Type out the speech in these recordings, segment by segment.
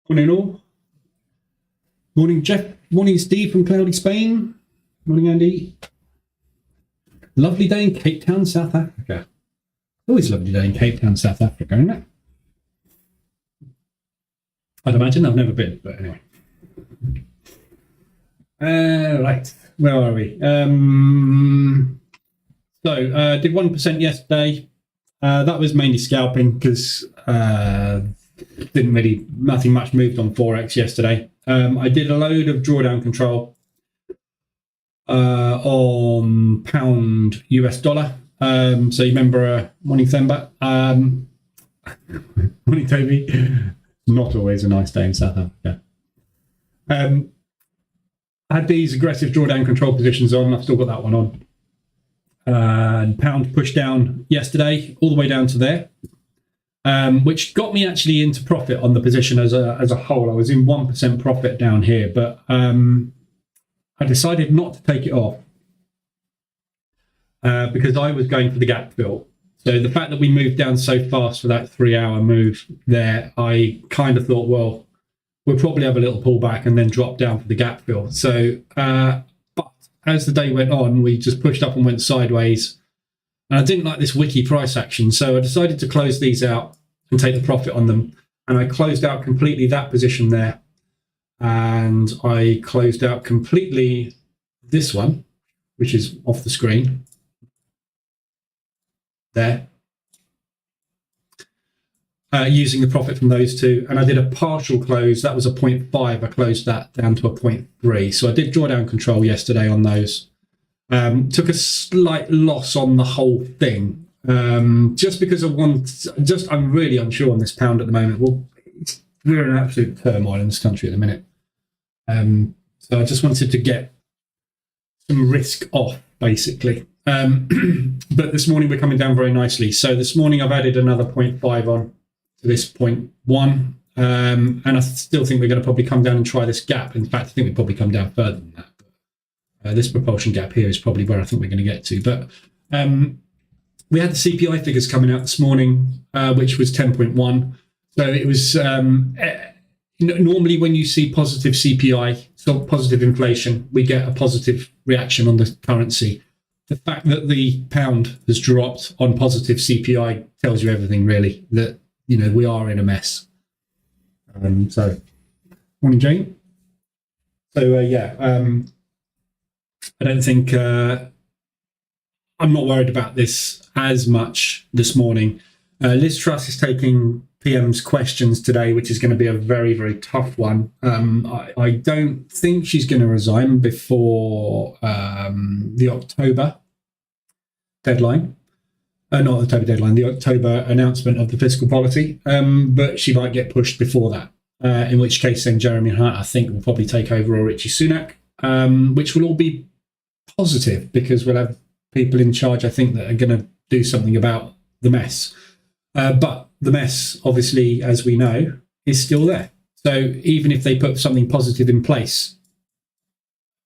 Morning all. Morning Jeff. Morning Steve from cloudy Spain. Morning Andy. Lovely day in Cape Town, South Africa. Always lovely day in Cape Town, South Africa, isn't it? I'd imagine. I've never been, but anyway. Right, where are we? Did 1% yesterday. That was mainly scalping because nothing much moved on Forex yesterday. I did a load of drawdown control on pound US dollar. So you remember morning Themba, morning Toby. Not always a nice day in South Africa. I had these aggressive drawdown control positions on. I've still got that one on. And pound pushed down yesterday all the way down to there, which got me actually into profit on the position as a whole. I was in 1% profit down here, but I decided not to take it off because I was going for the gap fill. So the fact that we moved down so fast for that 3-hour move there, I kind of thought, well, we'll probably have a little pullback and then drop down for the gap fill. So, but as the day went on, we just pushed up and went sideways. And I didn't like this wiki price action, so I decided to close these out and take the profit on them. And I closed out completely that position there. And I closed out completely this one, which is off the screen there, using the profit from those two. And I did a partial close. That was a 0.5. I closed that down to a 0.3. So I did drawdown control yesterday on those. Took a slight loss on the whole thing, just because I'm really unsure on this pound at the moment. Well, we're in absolute turmoil in this country at the minute. So I just wanted to get some risk off, basically. But this morning we're coming down very nicely. So this morning I've added another 0.5 on to this 0.1. And I still think we're going to probably come down and try this gap. In fact, I think we'll probably come down further than that. This propulsion gap here is probably where I think we're going to get to. But we had the CPI figures coming out this morning, which was 10.1. So it was normally when you see positive CPI, so positive inflation, we get a positive reaction on the currency. The fact that the pound has dropped on positive CPI tells you everything, really, that, you know, we are in a mess. So, morning, Jane. So, I don't think, I'm not worried about this as much this morning. Liz Truss is taking PM's questions today, which is going to be a very, very tough one. I don't think she's going to resign before the October deadline. Not the October deadline, the October announcement of the fiscal policy. But she might get pushed before that, in which case then Jeremy Hunt, I think, will probably take over, or Richie Sunak, which will all be positive because we'll have people in charge, I think, that are going to do something about the mess. But the mess, obviously, as we know, is still there. So even if they put something positive in place,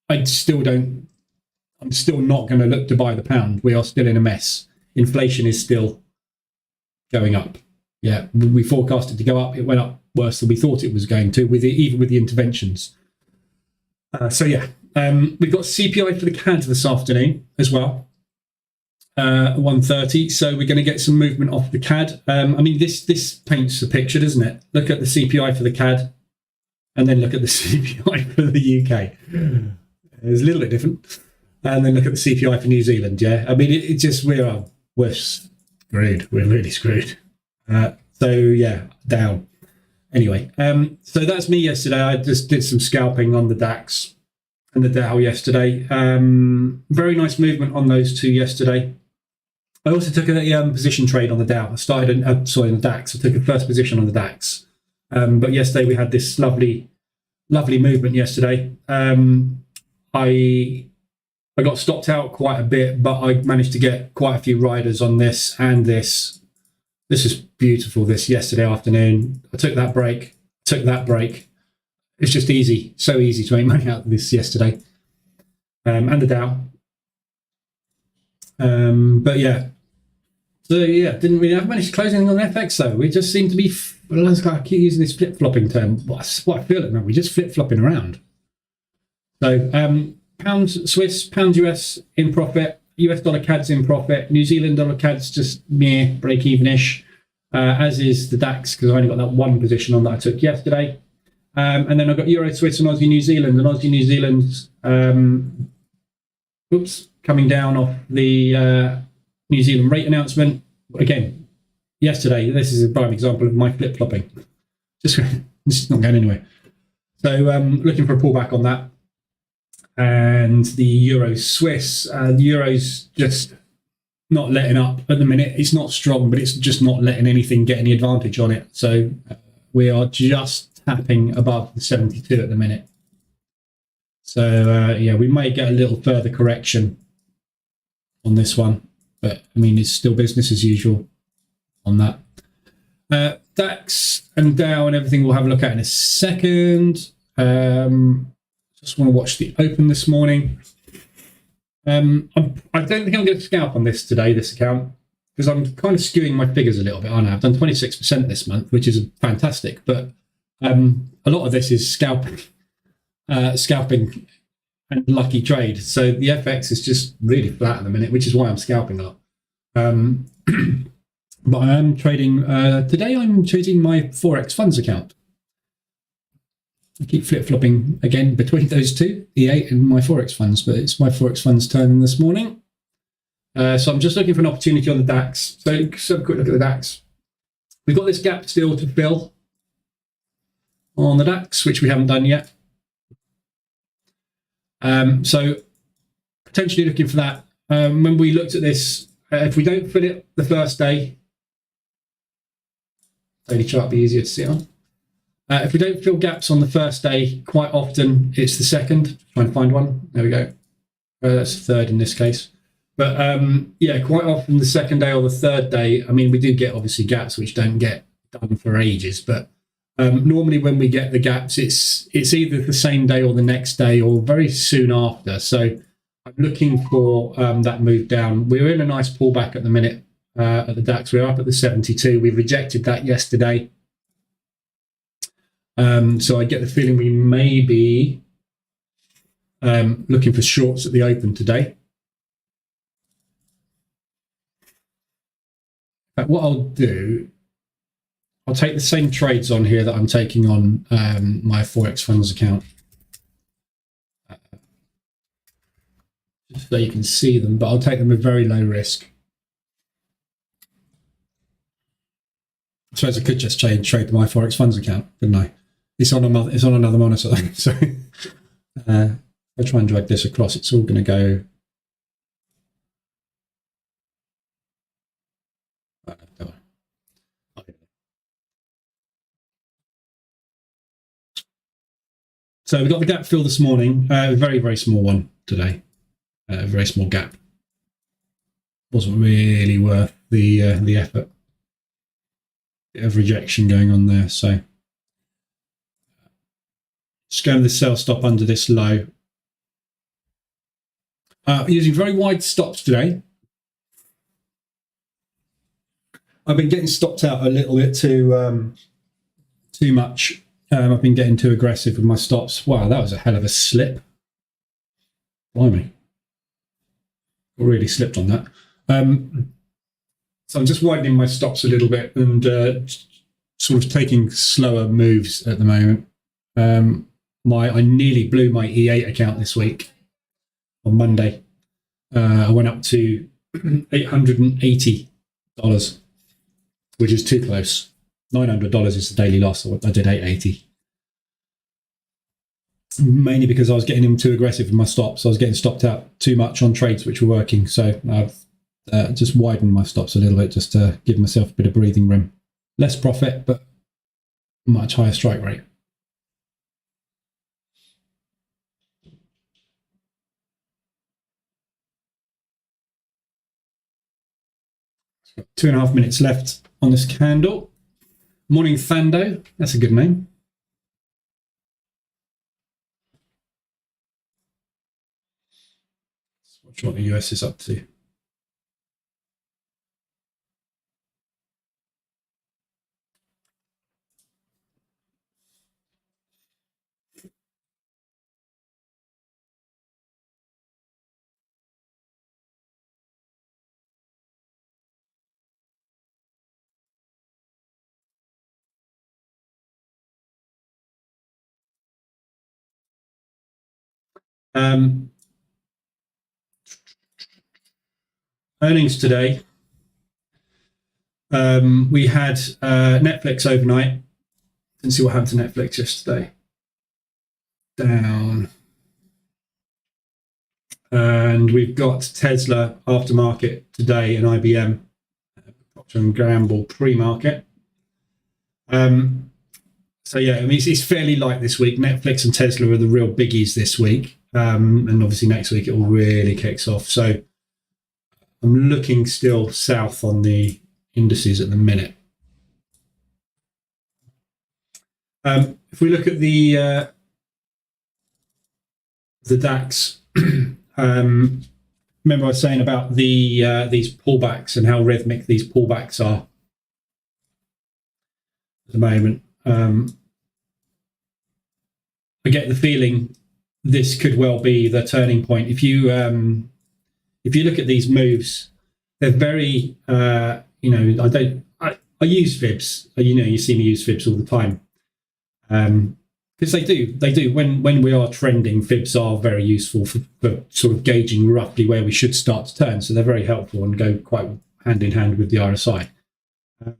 I'm still not going to look to buy the pound. We are still in a mess. Inflation is still going up. Yeah, we forecast it to go up. It went up worse than we thought it was going to, even with the interventions. We've got CPI for the CAD this afternoon as well. 1:30. So we're going to get some movement off the CAD. This paints the picture, doesn't it? Look at the CPI for the CAD, and then look at the CPI for the UK. It's a little bit different. And then look at the CPI for New Zealand. Yeah, I mean, we're screwed. We're really screwed. Down. Anyway, so that's me yesterday. I just did some scalping on the DAX and the Dow yesterday. Very nice movement on those two yesterday. I also took a position trade on the Dow. I started on the DAX. I took a first position on the DAX. But yesterday we had this lovely movement yesterday. I got stopped out quite a bit, but I managed to get quite a few riders on this and this. This is beautiful, this yesterday afternoon. I took that break, It's just easy, so easy to make money out of this yesterday. And the Dow. Didn't really have managed to close anything on FX though. We just seem to be I keep using this flip-flopping term. That's what I feel like now. We're just flip-flopping around. So pounds Swiss, pounds US in profit, US dollar CAD's in profit, New Zealand dollar CAD's just mere break-even-ish, as is the DAX, because I only got that one position on that I took yesterday. And then I've got Euro Swiss and Aussie New Zealand, and Aussie New Zealand's coming down off the New Zealand rate announcement. Again, yesterday, this is a prime example of my flip-flopping. It's not going anywhere. So looking for a pullback on that. And the Euro Swiss, the Euro's just not letting up at the minute. It's not strong, but it's just not letting anything get any advantage on it. So we are just tapping above the 72 at the minute. So yeah, we may get a little further correction on this one, but I mean, it's still business as usual on that. DAX and Dow and everything we'll have a look at in a second. Just want to watch the open this morning. I don't think I'm going to scalp on this today, this account, because I'm kind of skewing my figures a little bit, aren't I? I've done 26% this month, which is fantastic, but a lot of this is scalping and lucky trade. So the FX is just really flat at the minute, which is why I'm scalping a lot. But I am trading, today I'm trading my Forex funds account. I keep flip-flopping again between those two, EA and my Forex funds, but it's my Forex funds turn this morning. So I'm just looking for an opportunity on the DAX. So let's have a quick look at the DAX. We've got this gap still to fill on the DAX, which we haven't done yet. So potentially looking for that. When we looked at this, if we don't fill it the first day, daily chart be easier to see on. If we don't fill gaps on the first day, quite often it's the second. Try and find one. There we go. That's the third in this case. But yeah, quite often the second day or the third day, I mean, we do get obviously gaps which don't get done for ages, but normally when we get the gaps, it's either the same day or the next day or very soon after. So I'm looking for that move down. We're in a nice pullback at the minute at the DAX. We're up at the 72. We rejected that yesterday. So I get the feeling we may be looking for shorts at the open today. But what I'll do, I'll take the same trades on here that I'm taking on my Forex funds account. Just so you can see them, but I'll take them with very low risk. I suppose I could just trade my Forex funds account, couldn't I? It's on another monitor. So I'll try and drag this across. It's all going to go. So we got the gap fill this morning. A very, very small one today. A very small gap. Wasn't really worth the effort. Bit of rejection going on there. So just going to the sell stop under this low. Using very wide stops today. I've been getting stopped out a little bit too much. I've been getting too aggressive with my stops. Wow, that was a hell of a slip. Blimey. Really slipped on that. So I'm just widening my stops a little bit and sort of taking slower moves at the moment. I nearly blew my E8 account this week on Monday. I went up to $880, which is too close. $900 is the daily loss. I did $880. Mainly because I was getting in too aggressive with my stops. I was getting stopped out too much on trades which were working. So I've just widened my stops a little bit just to give myself a bit of breathing room. Less profit, but much higher strike rate. Got 2.5 minutes left on this candle. Morning Thando, that's a good name. Let's watch what the US is up to. Earnings today. We had Netflix overnight. Didn't see what happened to Netflix yesterday. Down. And we've got Tesla aftermarket today and IBM, Procter & Gamble pre-market. So yeah, I mean, it's fairly light this week. Netflix and Tesla are the real biggies this week. And obviously next week it all really kicks off. So I'm looking still south on the indices at the minute. If we look at the DAX, remember I was saying about these pullbacks and how rhythmic these pullbacks are at the moment. I get the feeling this could well be the turning point. If you look at these moves, they're very I use fibs. You see me use fibs all the time. Because they do. When we are trending, fibs are very useful for sort of gauging roughly where we should start to turn. So they're very helpful and go quite hand in hand with the RSI.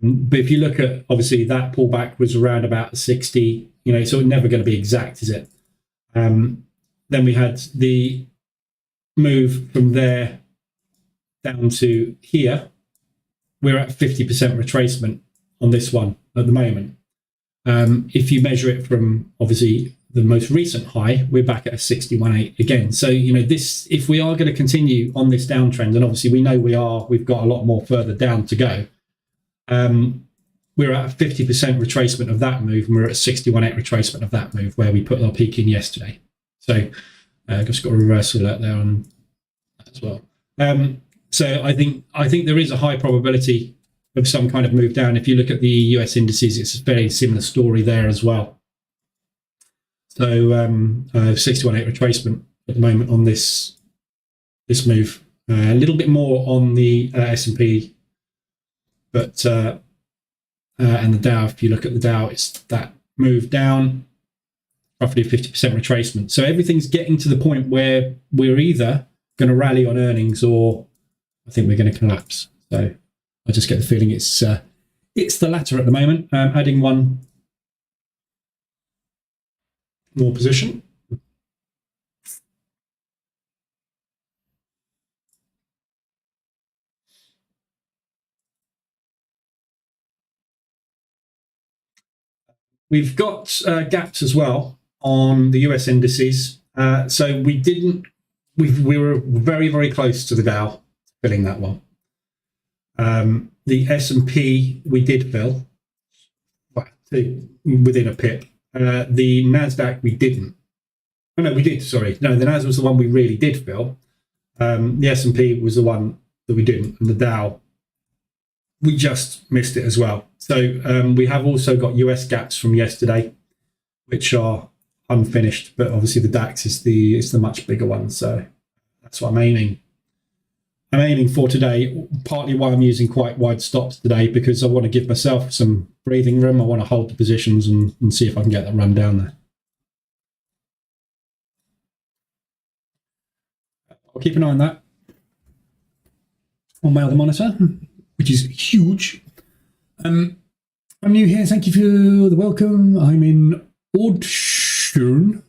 But if you look at, obviously, that pullback was around about 60, so it's never going to be exact, is it? Then we had the move from there down to here. We're at 50% retracement on this one at the moment. If you measure it from, obviously, the most recent high, we're back at a 61.8 again. So, this, if we are going to continue on this downtrend, and obviously we know we've got a lot more further down to go, we're at a 50% retracement of that move, and we're at 61.8 retracement of that move where we put our peak in yesterday. So I've just got a reversal out there on that as well. So I think there is a high probability of some kind of move down. If you look at the US indices, it's a very similar story there as well. So 61.8 retracement at the moment on this move. A little bit more on the S&P, but and the Dow. If you look at the Dow, it's that move down, roughly a 50% retracement. So everything's getting to the point where we're either going to rally on earnings or I think we're going to collapse. So I just get the feeling it's the latter at the moment. Adding one more position. We've got gaps as well on the US indices. So we were very, very close to the Dow filling that one. The S&P we did fill within a pip. The NASDAQ we didn't. Oh, no, we did, sorry. No, the NASDAQ was the one we really did fill. The S&P was the one that we didn't. And the Dow, we just missed it as well. So we have also got US gaps from yesterday, which are unfinished. But obviously the DAX is the much bigger one. So that's what I'm aiming for today, partly why I'm using quite wide stops today, because I want to give myself some breathing room. I want to hold the positions and see if I can get that run down there. I'll keep an eye on that on my other monitor, which is huge. I'm new here. Thank you for the welcome. I'm in Ordschön.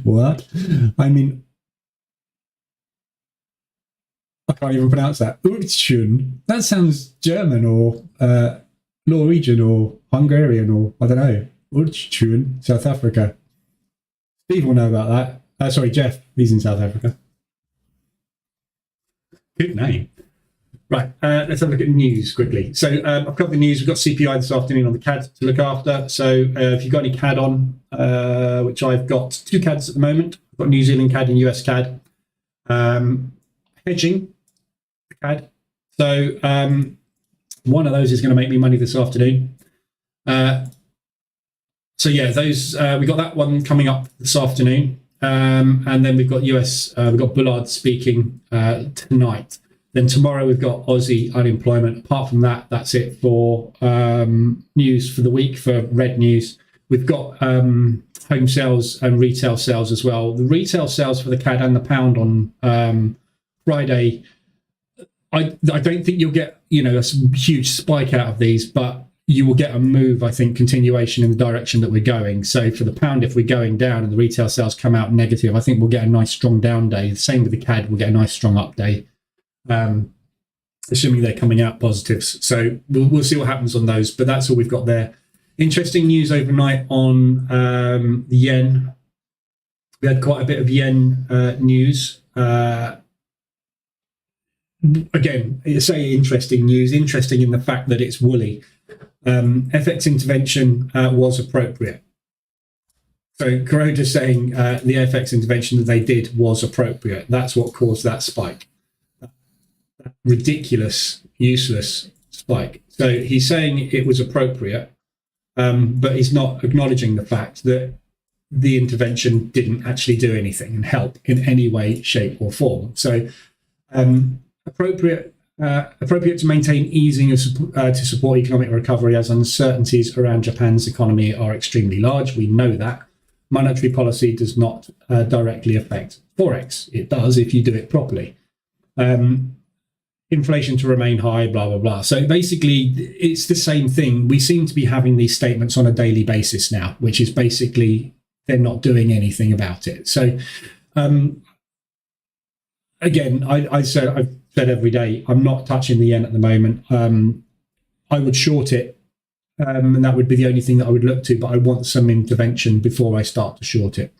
What? I'm in... I can't even pronounce that. Ordschön. That sounds German or Norwegian or Hungarian or I don't know. Ordschön, South Africa. Steve will know about that. Sorry, Jeff. He's in South Africa. Good name. Right, let's have a look at news quickly. So I've covered the news. We've got CPI this afternoon on the CAD to look after. So if you've got any CAD on, which I've got two CADs at the moment. I've got New Zealand CAD and US CAD. Hedging CAD. So one of those is going to make me money this afternoon. So yeah, those we got that one coming up this afternoon. And then we've got US, we've got Bullard speaking tonight. Then tomorrow we've got Aussie unemployment. Apart from that, that's it for news for the week, for red news. We've got home sales and retail sales as well. The retail sales for the CAD and the pound on Friday, I don't think you'll get, a huge spike out of these, but you will get a move, I think, continuation in the direction that we're going. So for the pound, if we're going down and the retail sales come out negative, I think we'll get a nice strong down day. The same with the CAD, we'll get a nice strong up day, assuming they're coming out positives. So we'll see what happens on those, but that's all we've got there. Interesting news overnight on the yen. We had quite a bit of yen news. Again, say interesting news, interesting in the fact that it's woolly. FX intervention was appropriate. So Kuroda's saying the FX intervention that they did was appropriate. That's what caused that spike. That ridiculous, useless spike. So he's saying it was appropriate, but he's not acknowledging the fact that the intervention didn't actually do anything and help in any way, shape or form. So appropriate to maintain easing to support economic recovery as uncertainties around Japan's economy are extremely large. We know that. Monetary policy does not directly affect Forex. It does if you do it properly. Inflation to remain high, blah, blah, blah. So basically, it's the same thing. We seem to be having these statements on a daily basis now, which is basically they're not doing anything about it. So again, I've said every day, I'm not touching the yen at the moment. I would short it, and that would be the only thing that I would look to, but I want some intervention before I start to short it.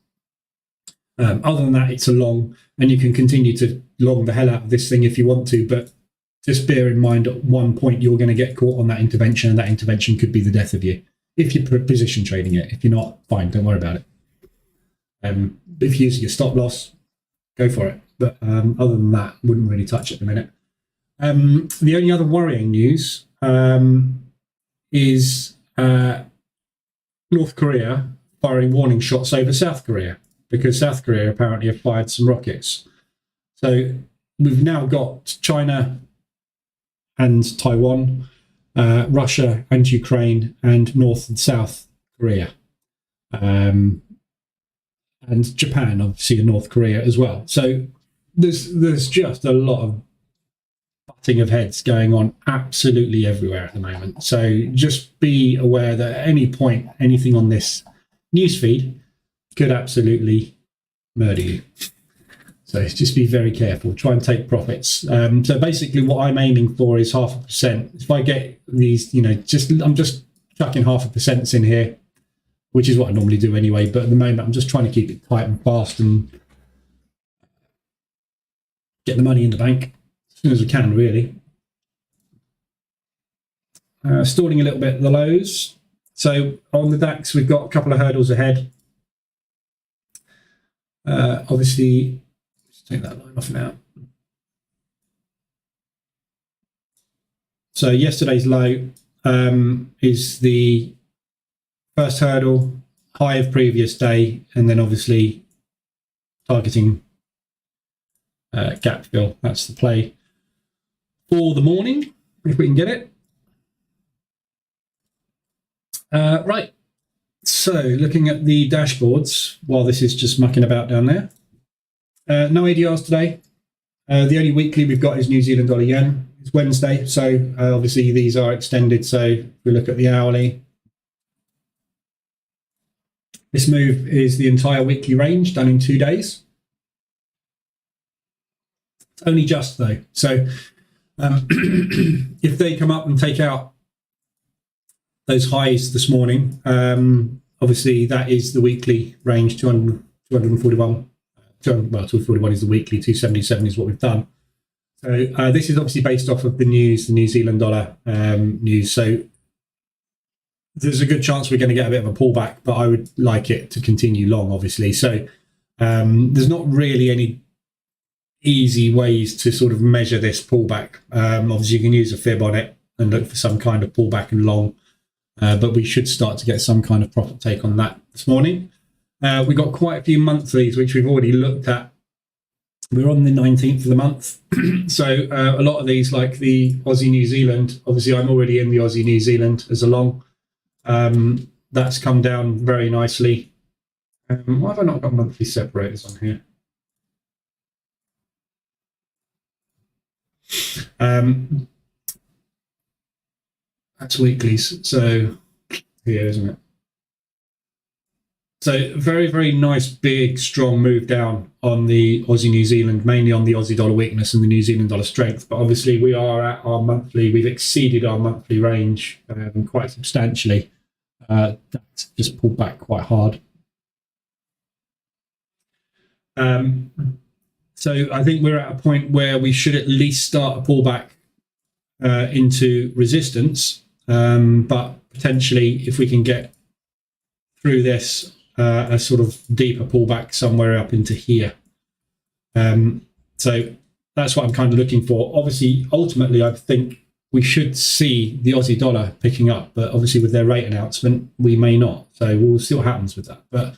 Other than that, it's a long, and you can continue to long the hell out of this thing if you want to, but just bear in mind at one point you're going to get caught on that intervention, and that intervention could be the death of you if you're position trading it. If you're not, fine, don't worry about it. If you're using your stop loss, go for it. But other than that, wouldn't really touch it at the minute. The only other worrying news is North Korea firing warning shots over South Korea, because South Korea apparently have fired some rockets. So we've now got China and Taiwan, Russia and Ukraine, and North and South Korea. And Japan, obviously, and North Korea as well. So there's just a lot of butting of heads going on absolutely everywhere at the moment. So just be aware that at any point, anything on this newsfeed could absolutely murder you. So just be very careful. Try and take profits. So basically, what I'm aiming for is 0.5%. If I get these, I'm just chucking 0.5% in here, which is what I normally do anyway. But at the moment, I'm just trying to keep it tight and fast and get the money in the bank as soon as we can, really. Stalling a little bit at the lows. So on the DAX, we've got a couple of hurdles ahead. Obviously, let's take that line off now. So yesterday's low is the first hurdle, high of previous day, and then obviously targeting gap fill. That's the play for the morning, if we can get it. Right. So looking at the dashboards, while this is just mucking about down there, no ADRs today. The only weekly we've got is New Zealand dollar yen. It's Wednesday, so obviously these are extended. So if we look at the hourly, this move is the entire weekly range done in 2 days. It's only just though. So if they come up and take out those highs this morning, obviously that is the weekly range, 241. 241 is the weekly, 277 is what we've done. So this is obviously based off of the news, the New Zealand dollar news. So there's a good chance we're going to get a bit of a pullback, but I would like it to continue long, obviously. So there's not really any easy ways to sort of measure this pullback. Obviously, you can use a fib on it and look for some kind of pullback and long, but we should start to get some kind of profit take on that this morning. We got quite a few monthlies, which we've already looked at. We're on the 19th of the month. So a lot of these, like the Aussie New Zealand, obviously I'm already in the Aussie New Zealand as a long. That's come down very nicely. Why have I not got monthly separators on here? That's weeklies. So here, isn't it? So very, very nice, big, strong move down on the Aussie New Zealand, mainly on the Aussie dollar weakness and the New Zealand dollar strength. But obviously we are at our monthly, we've exceeded our monthly range quite substantially. That's just pulled back quite hard. So I think we're at a point where we should at least start a pullback into resistance. But potentially if we can get through this, a sort of deeper pullback somewhere up into here. So that's what I'm kind of looking for. Obviously, ultimately, I think we should see the Aussie dollar picking up, but obviously with their rate announcement, we may not. So we'll see what happens with that. But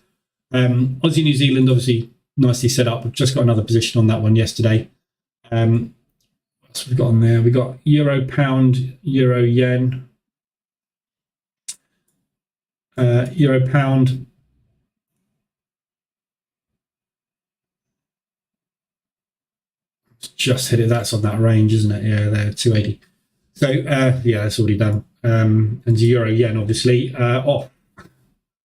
Aussie New Zealand, obviously nicely set up. We've just got another position on that one yesterday. What else we've got on there? We've got Euro Pound, Euro Yen, Euro Pound. Just hit it. That's on that range, isn't it? Yeah, there, 280. So yeah, that's already done. And the Euro Yen, obviously, off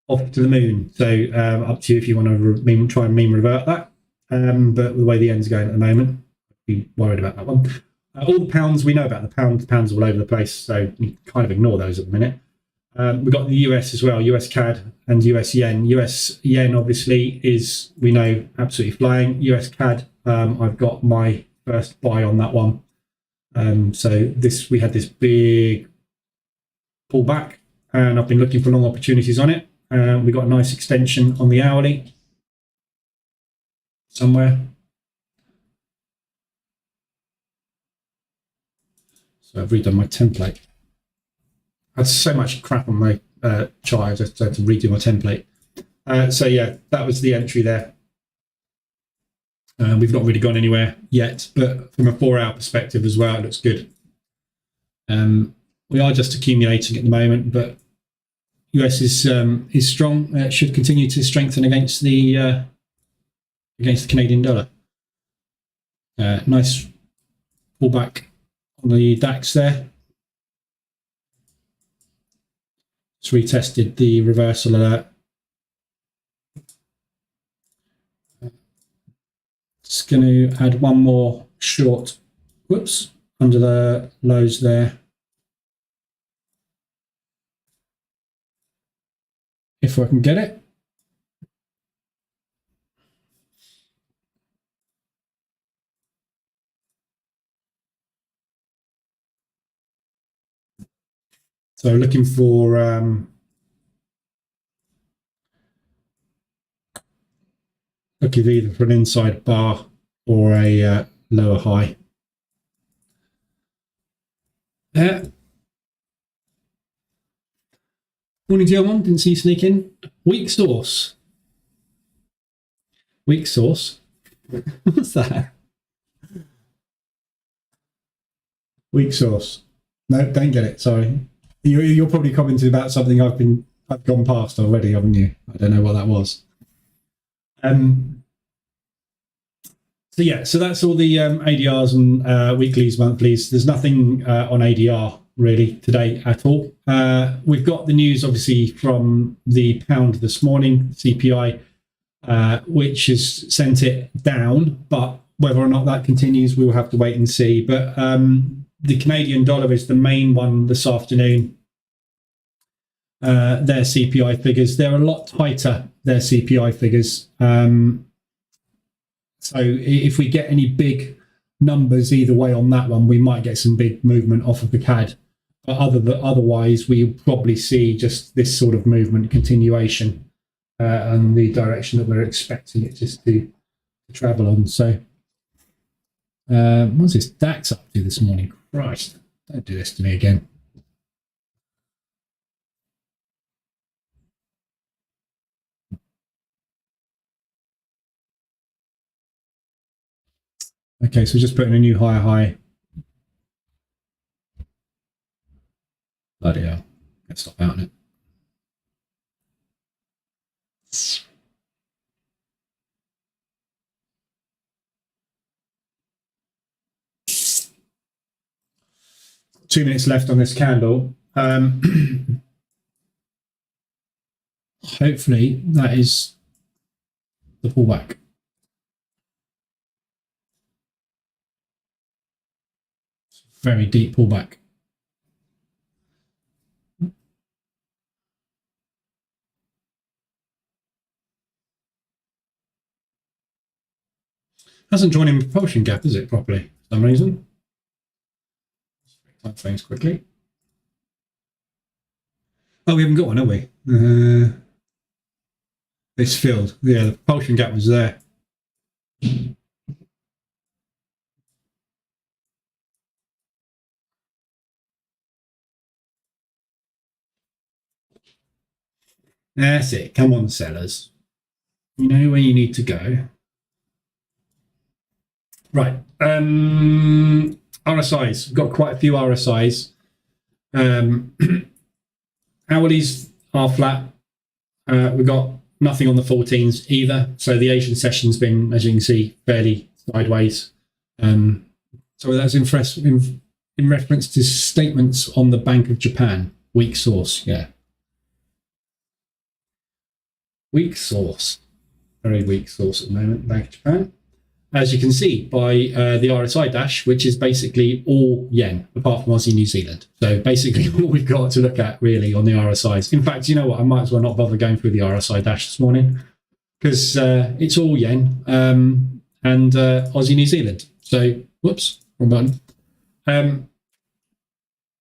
to the moon. So up to you if you want to try and mean revert that. But the way the end's going at the moment, be worried about that one. All the pounds we know about. The pounds all over the place, so you kind of ignore those at the minute. We've got the US as well, US CAD and US Yen. US Yen obviously is, we know, absolutely flying. US CAD, I've got my first buy on that one. So we had this big pullback, and I've been looking for long opportunities on it. We got a nice extension on the hourly somewhere. So I've redone my template. I had so much crap on my chart, I just had to redo my template. So yeah, that was the entry there. We've not really gone anywhere yet, but from a 4-hour perspective as well, it looks good. We are just accumulating at the moment, but US is strong. It should continue to strengthen against the Canadian dollar. Nice pullback on the DAX there. It's retested the reversal alert. Just going to add one more short, whoops, under the lows there. If I can get it. So looking for looking either for an inside bar or a lower high. Morning, gentlemen. Didn't see you sneak in. Weak source. Weak source. What's that? Weak source. No, don't get it. Sorry. You're probably commenting about something I've gone past already, haven't you? I don't know what that was. So yeah, so that's all the ADRs and weeklies, monthlies. There's nothing on ADR really today at all. We've got the news obviously from the pound this morning, CPI, which has sent it down, but whether or not that continues, we'll have to wait and see. But the Canadian dollar is the main one this afternoon. Their CPI figures, they're a lot tighter, their CPI figures. So if we get any big numbers either way on that one, we might get some big movement off of the CAD. But otherwise, we'll probably see just this sort of movement continuation and the direction that we're expecting it just to travel on. So what's this DAX up to this morning? Christ, don't do this to me again. Okay, so we're just putting a new higher high. Bloody hell. Let's stop out on it. 2 minutes left on this candle. Hopefully that is the pullback. Very deep pullback. Hasn't joined in propulsion gap, is it, properly, for some reason? Type things quickly. Oh, we haven't got one, have we? It's filled. Yeah, the propulsion gap was there. That's it. Come on, sellers. You know where you need to go. Right. RSIs. We've got quite a few RSIs. Hourlies are flat. We've got nothing on the 14s either. So the Asian session's been, as you can see, fairly sideways. So that's in reference to statements on the Bank of Japan. Weak source, yeah. Weak source. Very weak source at the moment, Bank of Japan. As you can see by the RSI dash, which is basically all yen, apart from Aussie New Zealand. So basically all we've got to look at really on the RSIs. In fact, you know what? I might as well not bother going through the RSI dash this morning because it's all yen and Aussie New Zealand. So, whoops, wrong button.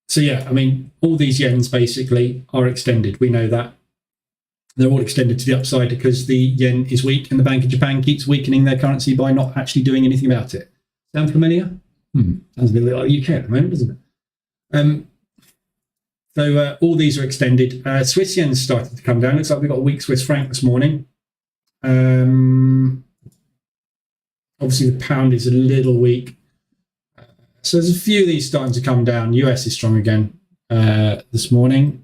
So yeah, I mean, all these yens basically are extended. We know that. They're all extended to the upside because the yen is weak and the Bank of Japan keeps weakening their currency by not actually doing anything about it. Sound familiar? Sounds a bit like the UK at the moment, doesn't it? So all these are extended. Swiss yen's started to come down. Looks like we've got a weak Swiss franc this morning. Obviously, the pound is a little weak. So there's a few of these starting to come down. US is strong again this morning,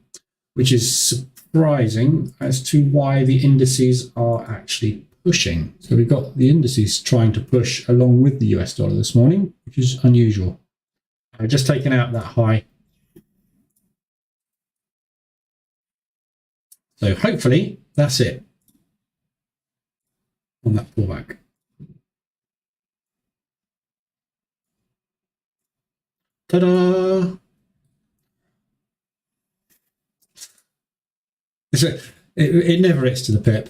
which is surprising as to why the indices are actually pushing. So we've got the indices trying to push along with the US dollar this morning, which is unusual. Just taking out that high. So hopefully that's it on that pullback. Ta-da! It never hits to the pip,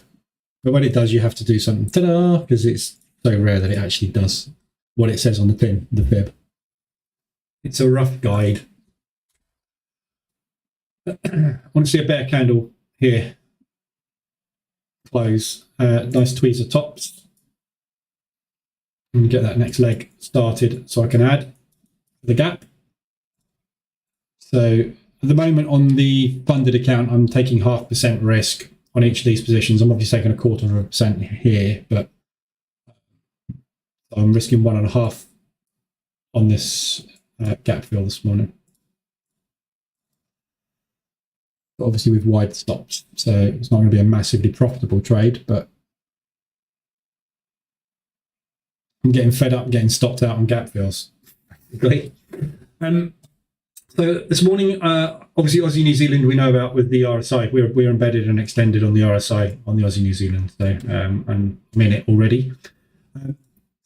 but when it does, you have to do something. Ta-da! Because it's so rare that it actually does what it says on the pin, the fib. It's a rough guide. I want to see a bear candle here. Close. Nice tweezer tops. And get that next leg started so I can add the gap. So at the moment on the funded account, I'm taking 0.5% risk on each of these positions. I'm obviously taking 0.25% here, but I'm risking 1.5 on this gap fill this morning. But obviously with wide stops, so it's not going to be a massively profitable trade, but I'm getting fed up getting stopped out on gap fills, basically. So this morning, obviously Aussie New Zealand we know about with the RSI. We're embedded and extended on the RSI on the Aussie New Zealand. So I'm in it already. So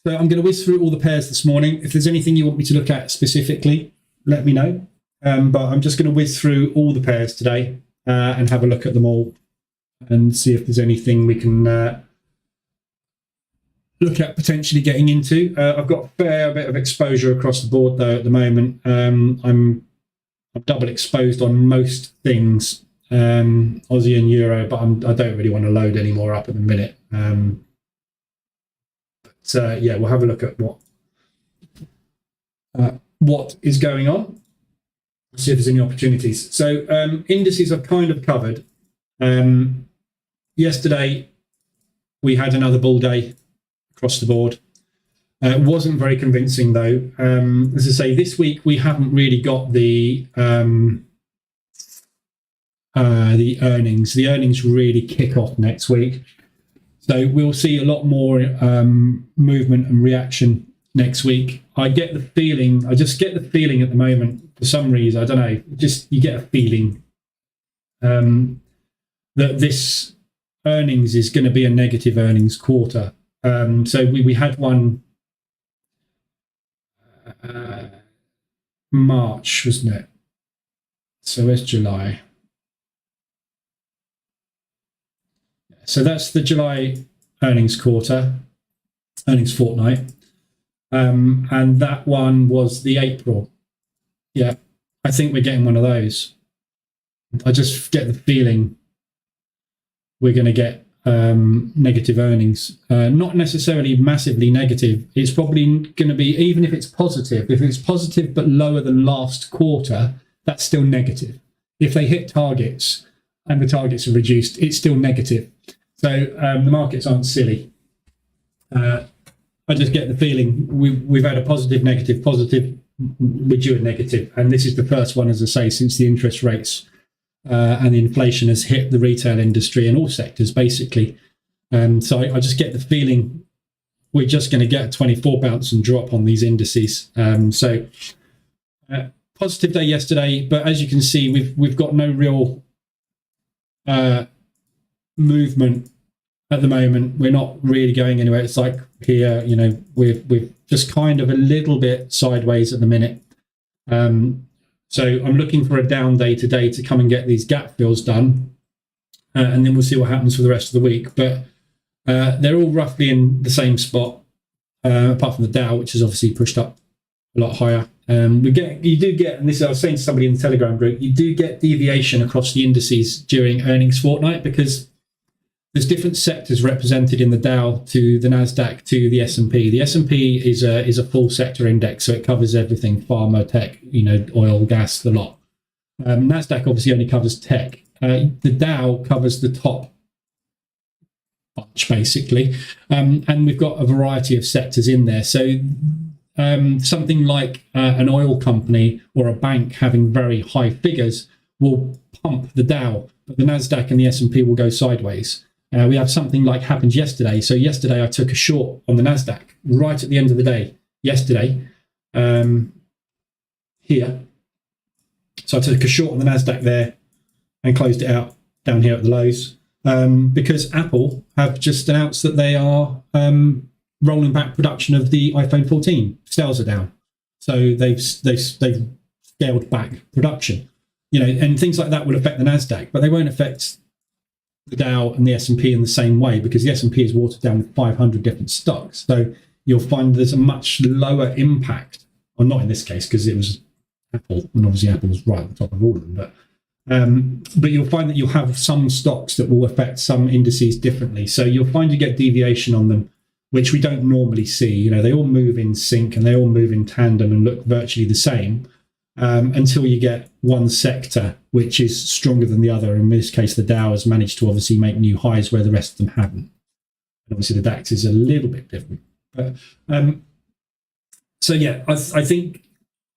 I'm going to whiz through all the pairs this morning. If there's anything you want me to look at specifically, let me know. But I'm just going to whiz through all the pairs today and have a look at them all and see if there's anything we can look at potentially getting into. I've got a fair bit of exposure across the board though at the moment. I'm double exposed on most things, Aussie and Euro, but I don't really want to load any more up at the minute. But yeah, we'll have a look at what is going on. See if there's any opportunities. So indices I've kind of covered. Yesterday we had another bull day across the board. It wasn't very convincing though. As I say, this week we haven't really got the the earnings. The earnings really kick off next week. So we'll see a lot more movement and reaction next week. I just get the feeling at the moment, for some reason, I don't know, just you get a feeling that this earnings is going to be a negative earnings quarter. So we had one March, wasn't it? So where's July? So that's the July earnings quarter, earnings fortnight. And that one was the April. Yeah, I think we're getting one of those. I just get the feeling we're going to get negative earnings. Not necessarily massively negative. It's probably going to be, even if it's positive but lower than last quarter, that's still negative. If they hit targets and the targets are reduced, it's still negative. So the markets aren't silly. I just get the feeling we've had a positive, negative, positive, we're due a negative. And this is the first one, as I say, since the interest rates and the inflation has hit the retail industry and all sectors, basically. So I just get the feeling we're just going to get a 24 bounce and drop on these indices. Positive day yesterday, but as you can see, we've got no real movement at the moment. We're not really going anywhere. It's like here, you know, we're just kind of a little bit sideways at the minute. So I'm looking for a down day today to come and get these gap fills done, and then we'll see what happens for the rest of the week. But they're all roughly in the same spot, apart from the Dow, which is obviously pushed up a lot higher. You do get, and this I was saying to somebody in the Telegram group, you do get deviation across the indices during earnings fortnight because there's different sectors represented in the Dow to the Nasdaq to the S&P. The S&P is a full sector index, so it covers everything: pharma, tech, oil, gas, the lot. Nasdaq obviously only covers tech. The Dow covers the top bunch, basically, and we've got a variety of sectors in there. So something like an oil company or a bank having very high figures will pump the Dow, but the Nasdaq and the S&P will go sideways. We have something like happened yesterday. So yesterday I took a short on the Nasdaq right at the end of the day. Yesterday, here. So I took a short on the Nasdaq there and closed it out down here at the lows because Apple have just announced that they are rolling back production of the iPhone 14. Sales are down, so they've scaled back production. And things like that will affect the Nasdaq, but they won't affect the Dow and the S&P in the same way because the S&P is watered down with 500 different stocks. So you'll find there's a much lower impact, or not in this case because it was Apple, and obviously Apple was right at the top of all of them. But you'll find that you'll have some stocks that will affect some indices differently. So you'll find you get deviation on them, which we don't normally see. They all move in sync and they all move in tandem and look virtually the same. Until you get one sector which is stronger than the other. In this case, the Dow has managed to obviously make new highs where the rest of them haven't. And obviously, the DAX is a little bit different. But so yeah, I think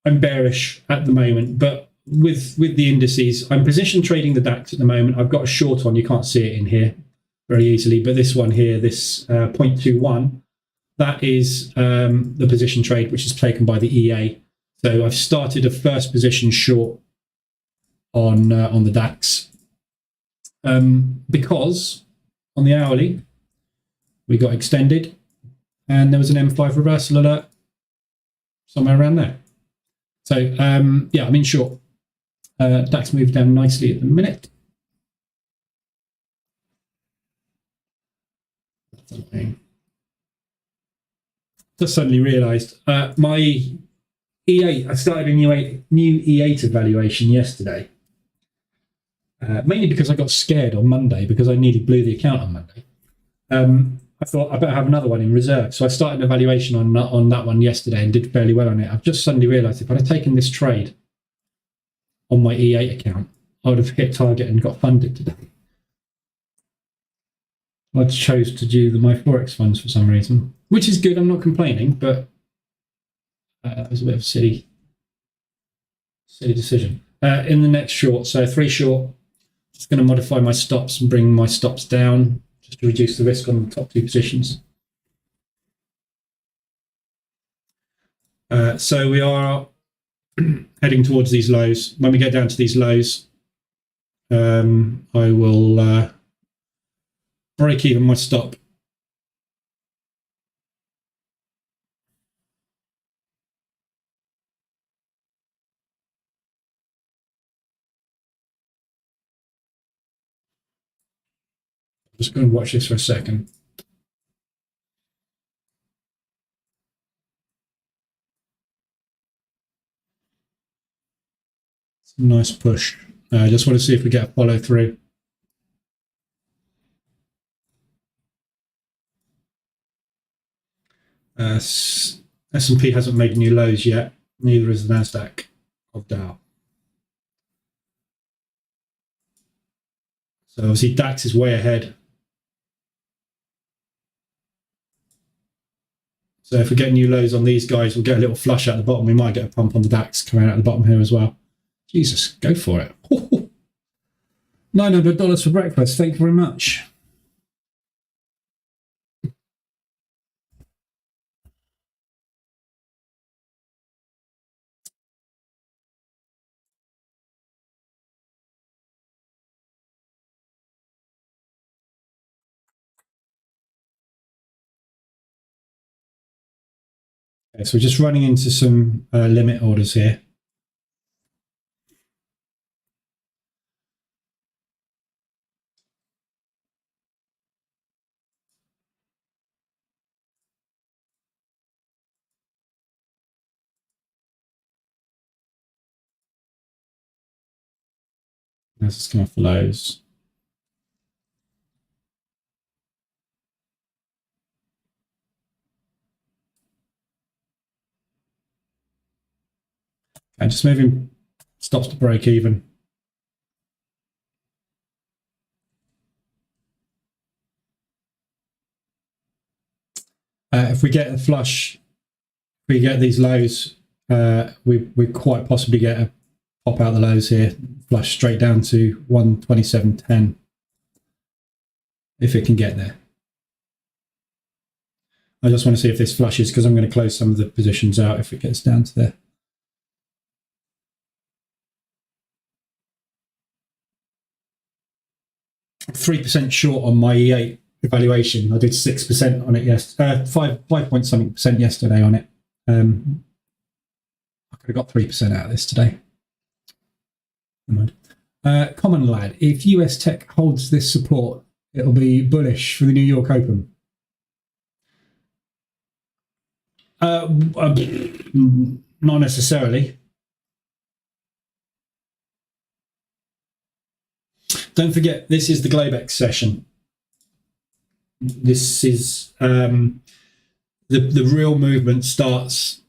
I'm bearish at the moment. But with the indices, I'm position trading the DAX at the moment. I've got a short on. You can't see it in here very easily, but this one here, this 0.21, that is the position trade which is taken by the EA. So I've started a first position short on the DAX because on the hourly we got extended and there was an M5 reversal alert somewhere around there. So yeah, I'm in short. DAX moved down nicely at the minute. Just suddenly realised my EA, I started a new EA valuation yesterday, mainly because I got scared on Monday because I nearly blew the account on Monday. I thought I better have another one in reserve. So I started an evaluation on that one yesterday and did fairly well on it. I've just suddenly realised if I'd have taken this trade on my EA account, I would have hit target and got funded today. I chose to do my Forex funds for some reason, which is good. I'm not complaining, but it was a bit of a silly decision. In the next short, so 3 short, Just going to modify my stops and bring my stops down just to reduce the risk on the top two positions. So we are heading towards these lows. When we get down to these lows, I will break even my stop. Just going to watch this for a second. It's a nice push. I just want to see if we get a follow through. S&P hasn't made new lows yet. Neither is the Nasdaq of Dow. So obviously DAX is way ahead. So if we get new lows on these guys, we'll get a little flush at the bottom. We might get a pump on the DAX coming out at the bottom here as well. Jesus, go for it. $900 for breakfast. Thank you very much. Okay, so we're just running into some limit orders here. That's just going for lows. And just moving stops to break even. If we get a flush, we get these lows, we quite possibly get a pop out the lows here, flush straight down to 127.10 if it can get there. I just want to see if this flushes because I'm going to close some of the positions out if it gets down to there. I'm 3% short on my E8 evaluation. I did 6% on it yesterday, 5 point something percent yesterday on it. I could have got 3% out of this today. Never mind. Common Lad, if US tech holds this support, it'll be bullish for the New York Open. Not necessarily. Don't forget, this is the Globex session. This is the real movement starts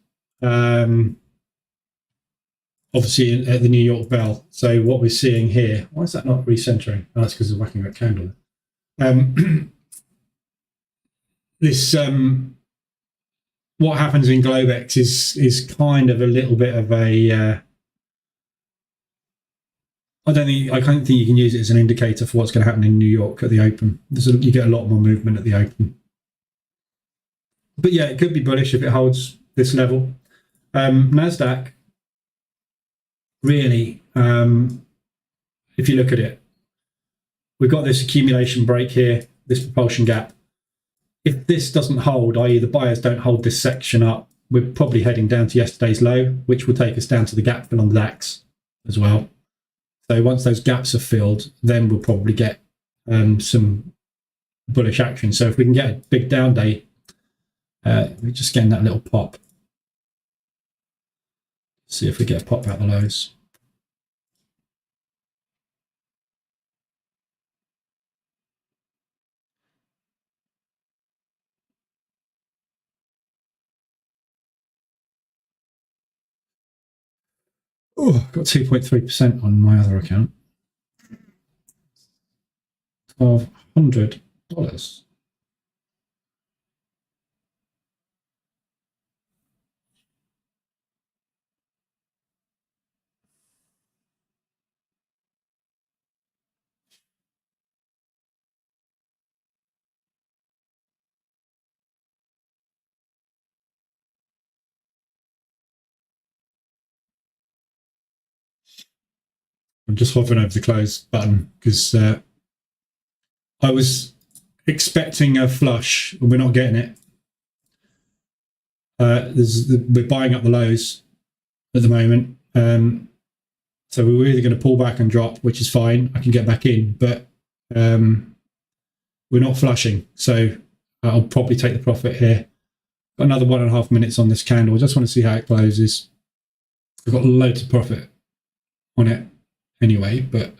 obviously at the New York Bell. So what we're seeing here, why is that not recentering? Oh, that's because of whacking that candle. This what happens in Globex is kind of a little bit of a I don't think you can use it as an indicator for what's going to happen in New York at the Open. You get a lot more movement at the Open. But yeah, it could be bullish if it holds this level. Nasdaq, really, if you look at it, we've got this accumulation break here, this propulsion gap. If this doesn't hold, i.e. the buyers don't hold this section up, we're probably heading down to yesterday's low, which will take us down to the gap fill on the DAX as well. So once those gaps are filled, then we'll probably get some bullish action. So if we can get a big down day, we're just getting that little pop. See if we get a pop out the lows. Oh, got 2.3% on my other account. $1,200. I'm just hovering over the close button because I was expecting a flush, and we're not getting it. We're buying up the lows at the moment. So we were either going to pull back and drop, which is fine. I can get back in, but we're not flushing. So I'll probably take the profit here. Got another 1.5 minutes on this candle. I just want to see how it closes. I've got loads of profit on it anyway, but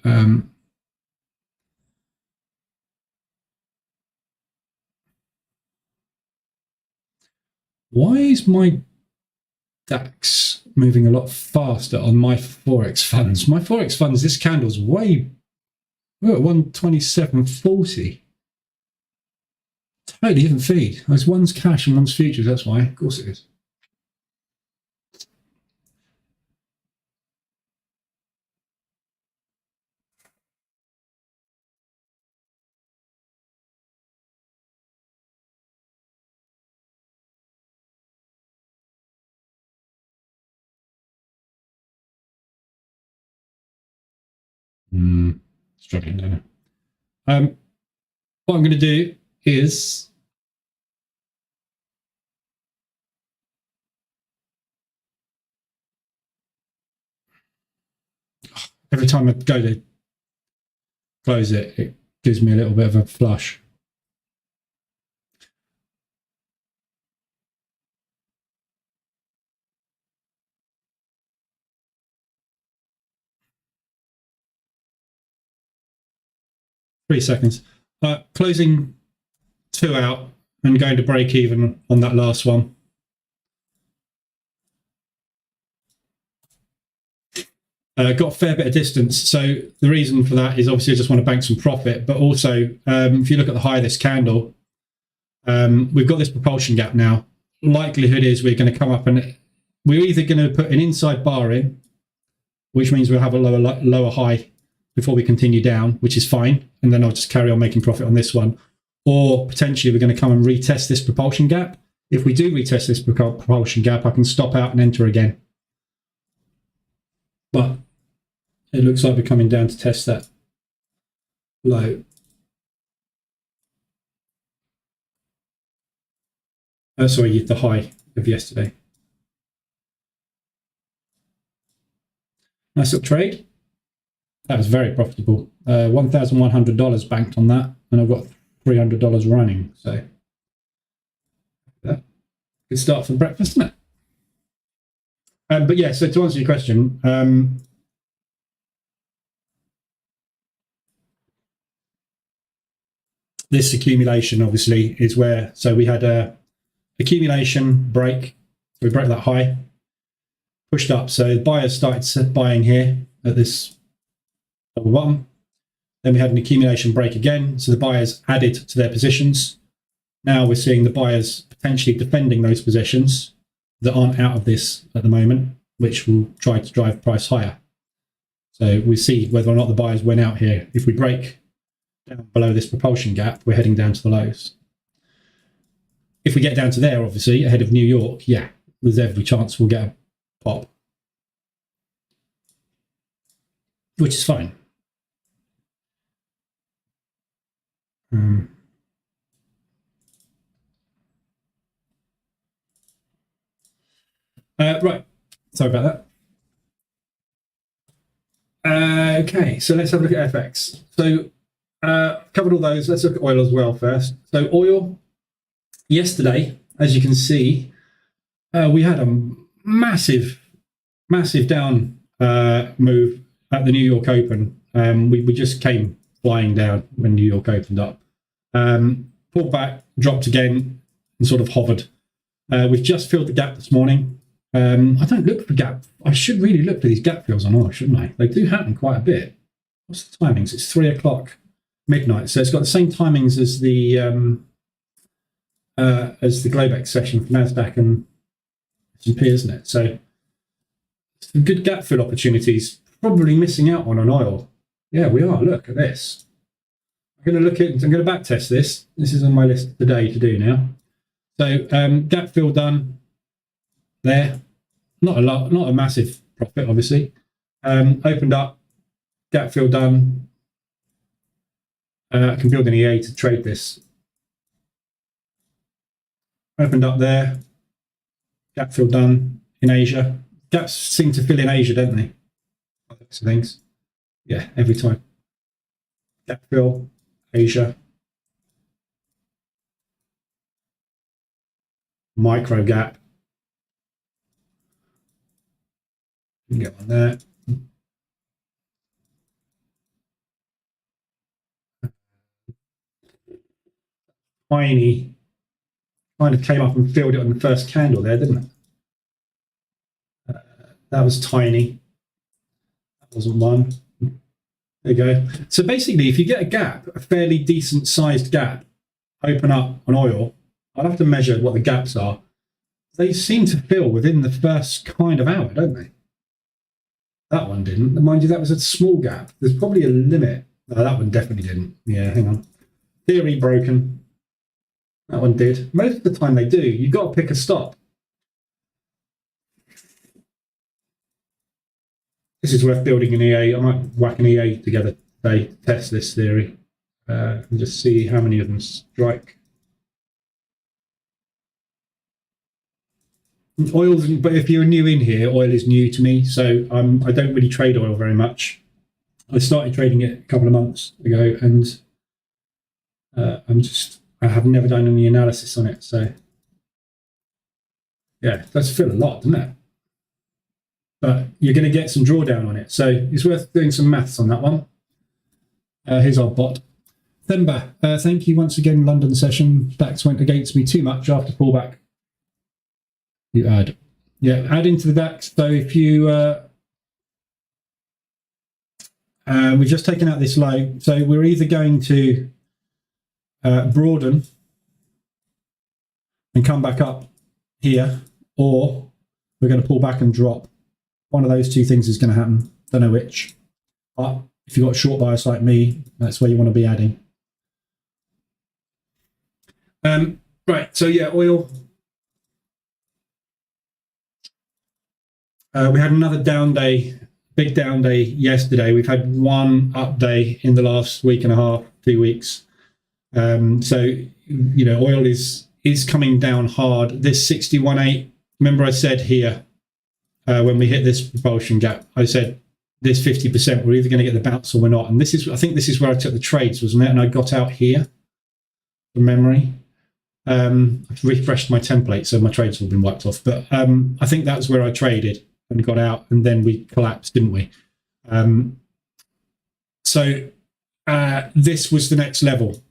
why is my DAX moving a lot faster on my Forex funds? My Forex funds, this candle's we're at 127.40. Totally different feed. There's one's cash and one's futures, that's why. Of course it is. Struggling, don't I? What I'm going to do is every time I go to close it, it gives me a little bit of a flush. Three seconds. Closing 2 out and going to break even on that last one. Got a fair bit of distance. So the reason for that is obviously I just want to bank some profit, but also if you look at the high of this candle, we've got this propulsion gap now. Likelihood is we're going to come up and we're either going to put an inside bar in, which means we'll have a lower high before we continue down, which is fine. And then I'll just carry on making profit on this one. Or potentially we're going to come and retest this propulsion gap. If we do retest this propulsion gap, I can stop out and enter again. But it looks like we're coming down to test that low. Sorry, the high of yesterday. Nice little trade. That was very profitable. $1,100 banked on that, and I've got $300 running. So that good start for breakfast, isn't it? But yeah, so to answer your question, this accumulation obviously is where, so we had a accumulation break, we broke that high, pushed up, so buyers started buying here at this double bottom. Then we had an accumulation break again, so the buyers added to their positions. Now we're seeing the buyers potentially defending those positions that aren't out of this at the moment, which will try to drive price higher. So we see whether or not the buyers went out here. If we break down below this propulsion gap, we're heading down to the lows. If we get down to there, obviously, ahead of New York, yeah, there's every chance we'll get a pop, which is fine. Right, sorry about that. Okay, so let's have a look at FX. So covered all those. Let's look at oil as well first. So oil, yesterday, as you can see, we had a massive down move at the New York Open. We just came flying down when New York opened up. Pulled back, dropped again, and sort of hovered. We've just filled the gap this morning. I don't look for gap. I should really look for these gap fills on oil, shouldn't I? They do happen quite a bit. What's the timings? It's 3 o'clock midnight, so it's got the same timings as the Globex session for Nasdaq and S&P, isn't it? So some good gap fill opportunities. Probably missing out on oil. Yeah, we are. Look at this. I'm going to back test this. This is on my list today to do now. So gap fill done there. Not a massive profit, obviously. Opened up, gap fill done. I can build an EA to trade this. Opened up there. Gap fill done in Asia. Gaps seem to fill in Asia, don't they? So things. Yeah, every time. Gap fill, Asia. Micro gap. You can get on there. Tiny. Kind of came up and filled it on the first candle there, didn't it? That was tiny. That wasn't one. There you go. So basically, if you get a gap, a fairly decent sized gap, open up on oil, I'll have to measure what the gaps are. They seem to fill within the first kind of hour, don't they? That one didn't. Mind you, that was a small gap. There's probably a limit. No, that one definitely didn't. Yeah, hang on. Theory broken. That one did. Most of the time they do. You've got to pick a stop. This is worth building an EA. I might whack an EA together today to test this theory and just see how many of them strike. Oils, but if you're new in here, oil is new to me, so I don't really trade oil very much. I started trading it a couple of months ago, and I have never done any analysis on it. So yeah, it does fill a lot, doesn't it? But you're going to get some drawdown on it, so it's worth doing some maths on that one. Here's our bot. Themba, thank you once again. London session. DAX went against me too much after pullback. You add. Yeah, add into the DAX. So if you, we've just taken out this low. So we're either going to broaden and come back up here, or we're going to pull back and drop. One of those two things is going to happen. Don't know which. But if you've got a short bias like me, that's where you want to be adding. Right, so yeah, oil. We had another down day, big down day yesterday. We've had one up day in the last week and a half, 2 weeks. So, you know, oil is coming down hard. This 61.8, remember I said here, when we hit this propulsion gap, I said this 50%, we're either going to get the bounce or we're not. And this is, I think this is where I took the trades, wasn't it? And I got out here from memory. I've refreshed my template, so my trades have all been wiped off. But I think that's where I traded and got out, and then we collapsed, didn't we? So this was the next level.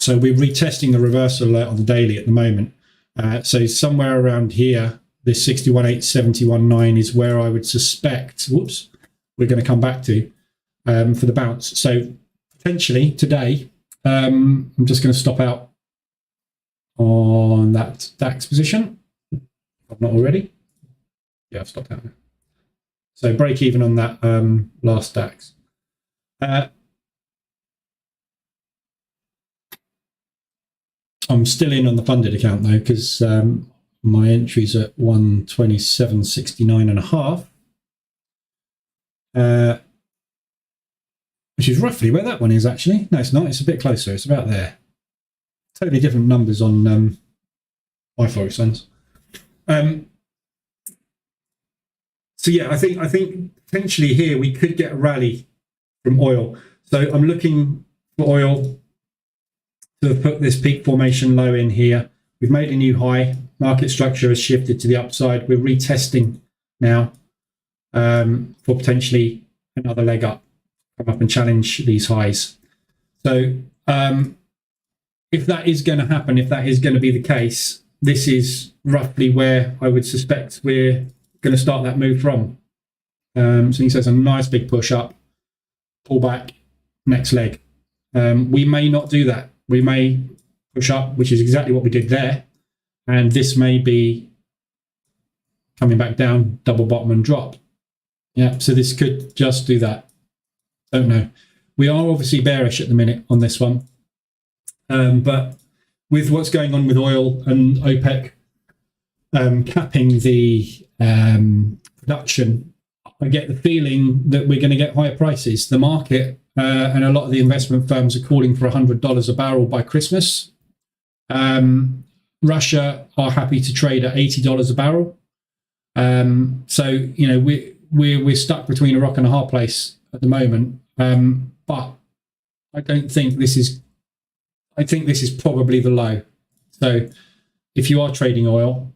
So we're retesting the reversal alert on the daily at the moment. So somewhere around here, this 61.8, 71.9 is where I would suspect, whoops, we're going to come back to for the bounce. So potentially today, I'm just going to stop out on that DAX position. I've not already. Yeah, I've stopped out now. So break even on that last DAX. I'm still in on the funded account though, because my entry's at 127.69 and a half, which is roughly where that one is actually. No, it's not. It's a bit closer. It's about there. Totally different numbers on my Forex funds. So yeah, I think potentially here we could get a rally from oil. So I'm looking for oil to have put this peak formation low in here. We've made a new high. Market structure has shifted to the upside. We're retesting now for potentially another leg up, come up and challenge these highs. So if that is going to happen, if that is going to be the case, this is roughly where I would suspect we're going to start that move from. So he says a nice big push up, pull back, next leg. We may not do that. We may push up, which is exactly what we did there. And this may be coming back down, double bottom and drop. Yeah, so this could just do that. Don't know. We are obviously bearish at the minute on this one. But with what's going on with oil and OPEC capping the production, I get the feeling that we're going to get higher prices. The market and a lot of the investment firms are calling for $100 a barrel by Christmas. Russia are happy to trade at $80 a barrel. So, you know, we're stuck between a rock and a hard place at the moment. But I don't think this is, I think this is probably the low. So if you are trading oil,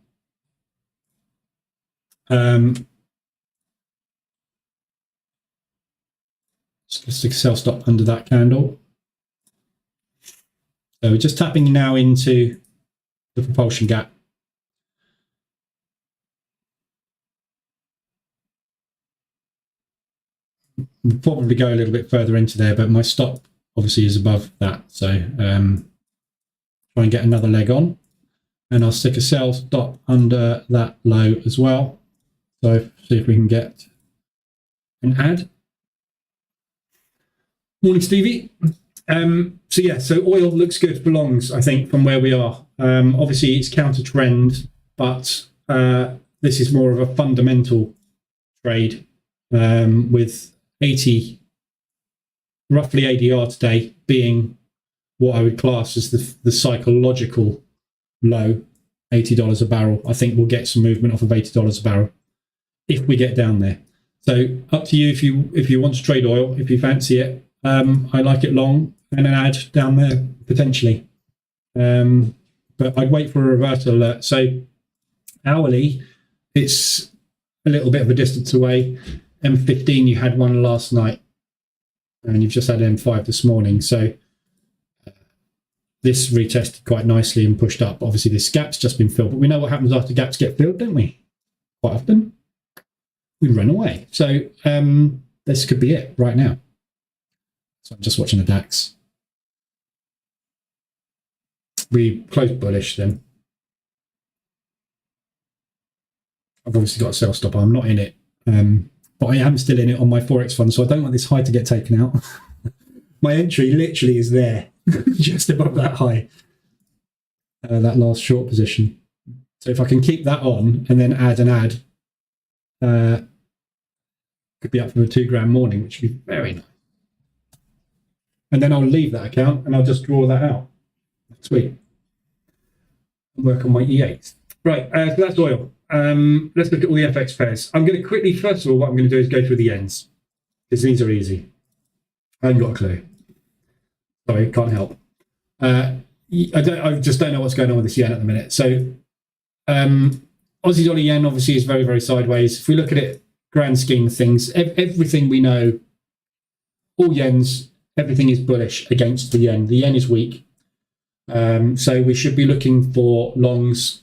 just stick a sell stop under that candle. So we're just tapping now into the propulsion gap. We'll probably go a little bit further into there, but my stop obviously is above that. So try and get another leg on, and I'll stick a sell stop under that low as well. So see if we can get an ad. Morning, Stevie. So yeah, so oil looks good for longs, I think, from where we are. Obviously, it's counter trend, but this is more of a fundamental trade with 80, roughly ADR today being what I would class as the psychological low, $80 a barrel. I think we'll get some movement off of $80 a barrel if we get down there. So up to you if you want to trade oil, if you fancy it. I like it long and an ad down there potentially, but I'd wait for a reversal alert. So hourly, it's a little bit of a distance away. M15, you had one last night, and you've just had M5 this morning. So this retested quite nicely and pushed up. Obviously, this gap's just been filled, but we know what happens after gaps get filled, don't we? Quite often, we run away. So this could be it right now. So I'm just watching the DAX. We closed bullish then. I've obviously got a sell stop. I'm not in it, but I am still in it on my Forex fund, so I don't want this high to get taken out. My entry literally is there, just above that high, that last short position. So if I can keep that on and then add an ad, could be up for a 2 grand morning, which would be very nice. And then I'll leave that account and I'll just draw that out. Sweet. Work on my E8s. Right, so that's oil. Let's look at all the FX pairs. I'm going to quickly, first of all, what I'm going to do is go through the yens, because these are easy. I haven't got a clue. Sorry, can't help. I just don't know what's going on with this yen at the minute. So Aussie dollar yen obviously is very, very sideways. If we look at it, grand scheme of things, everything we know, all yens, everything is bullish against the yen. The yen is weak. So we should be looking for longs.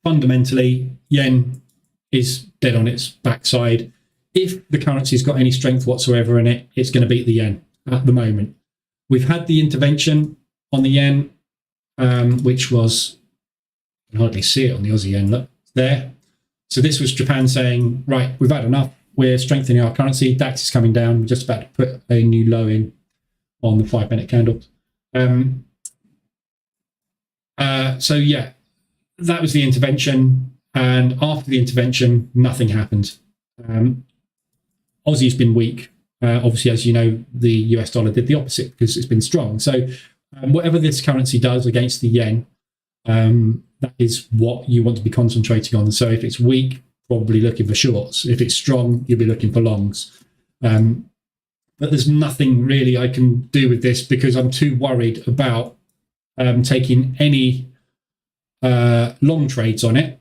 Fundamentally, yen is dead on its backside. If the currency's got any strength whatsoever in it, it's going to beat the yen at the moment. We've had the intervention on the yen, which was, you can hardly see it on the Aussie yen, look, there. So this was Japan saying, right, we've had enough. We're strengthening our currency. DAX is coming down. We're just about to put a new low in on the 5-minute candle. So yeah, that was the intervention. And after the intervention, nothing happened. Aussie's been weak. Obviously, as you know, the US dollar did the opposite because it's been strong. So whatever this currency does against the yen, that is what you want to be concentrating on. So if it's weak, probably looking for shorts. If it's strong, you'll be looking for longs. But there's nothing really I can do with this because I'm too worried about taking any long trades on it.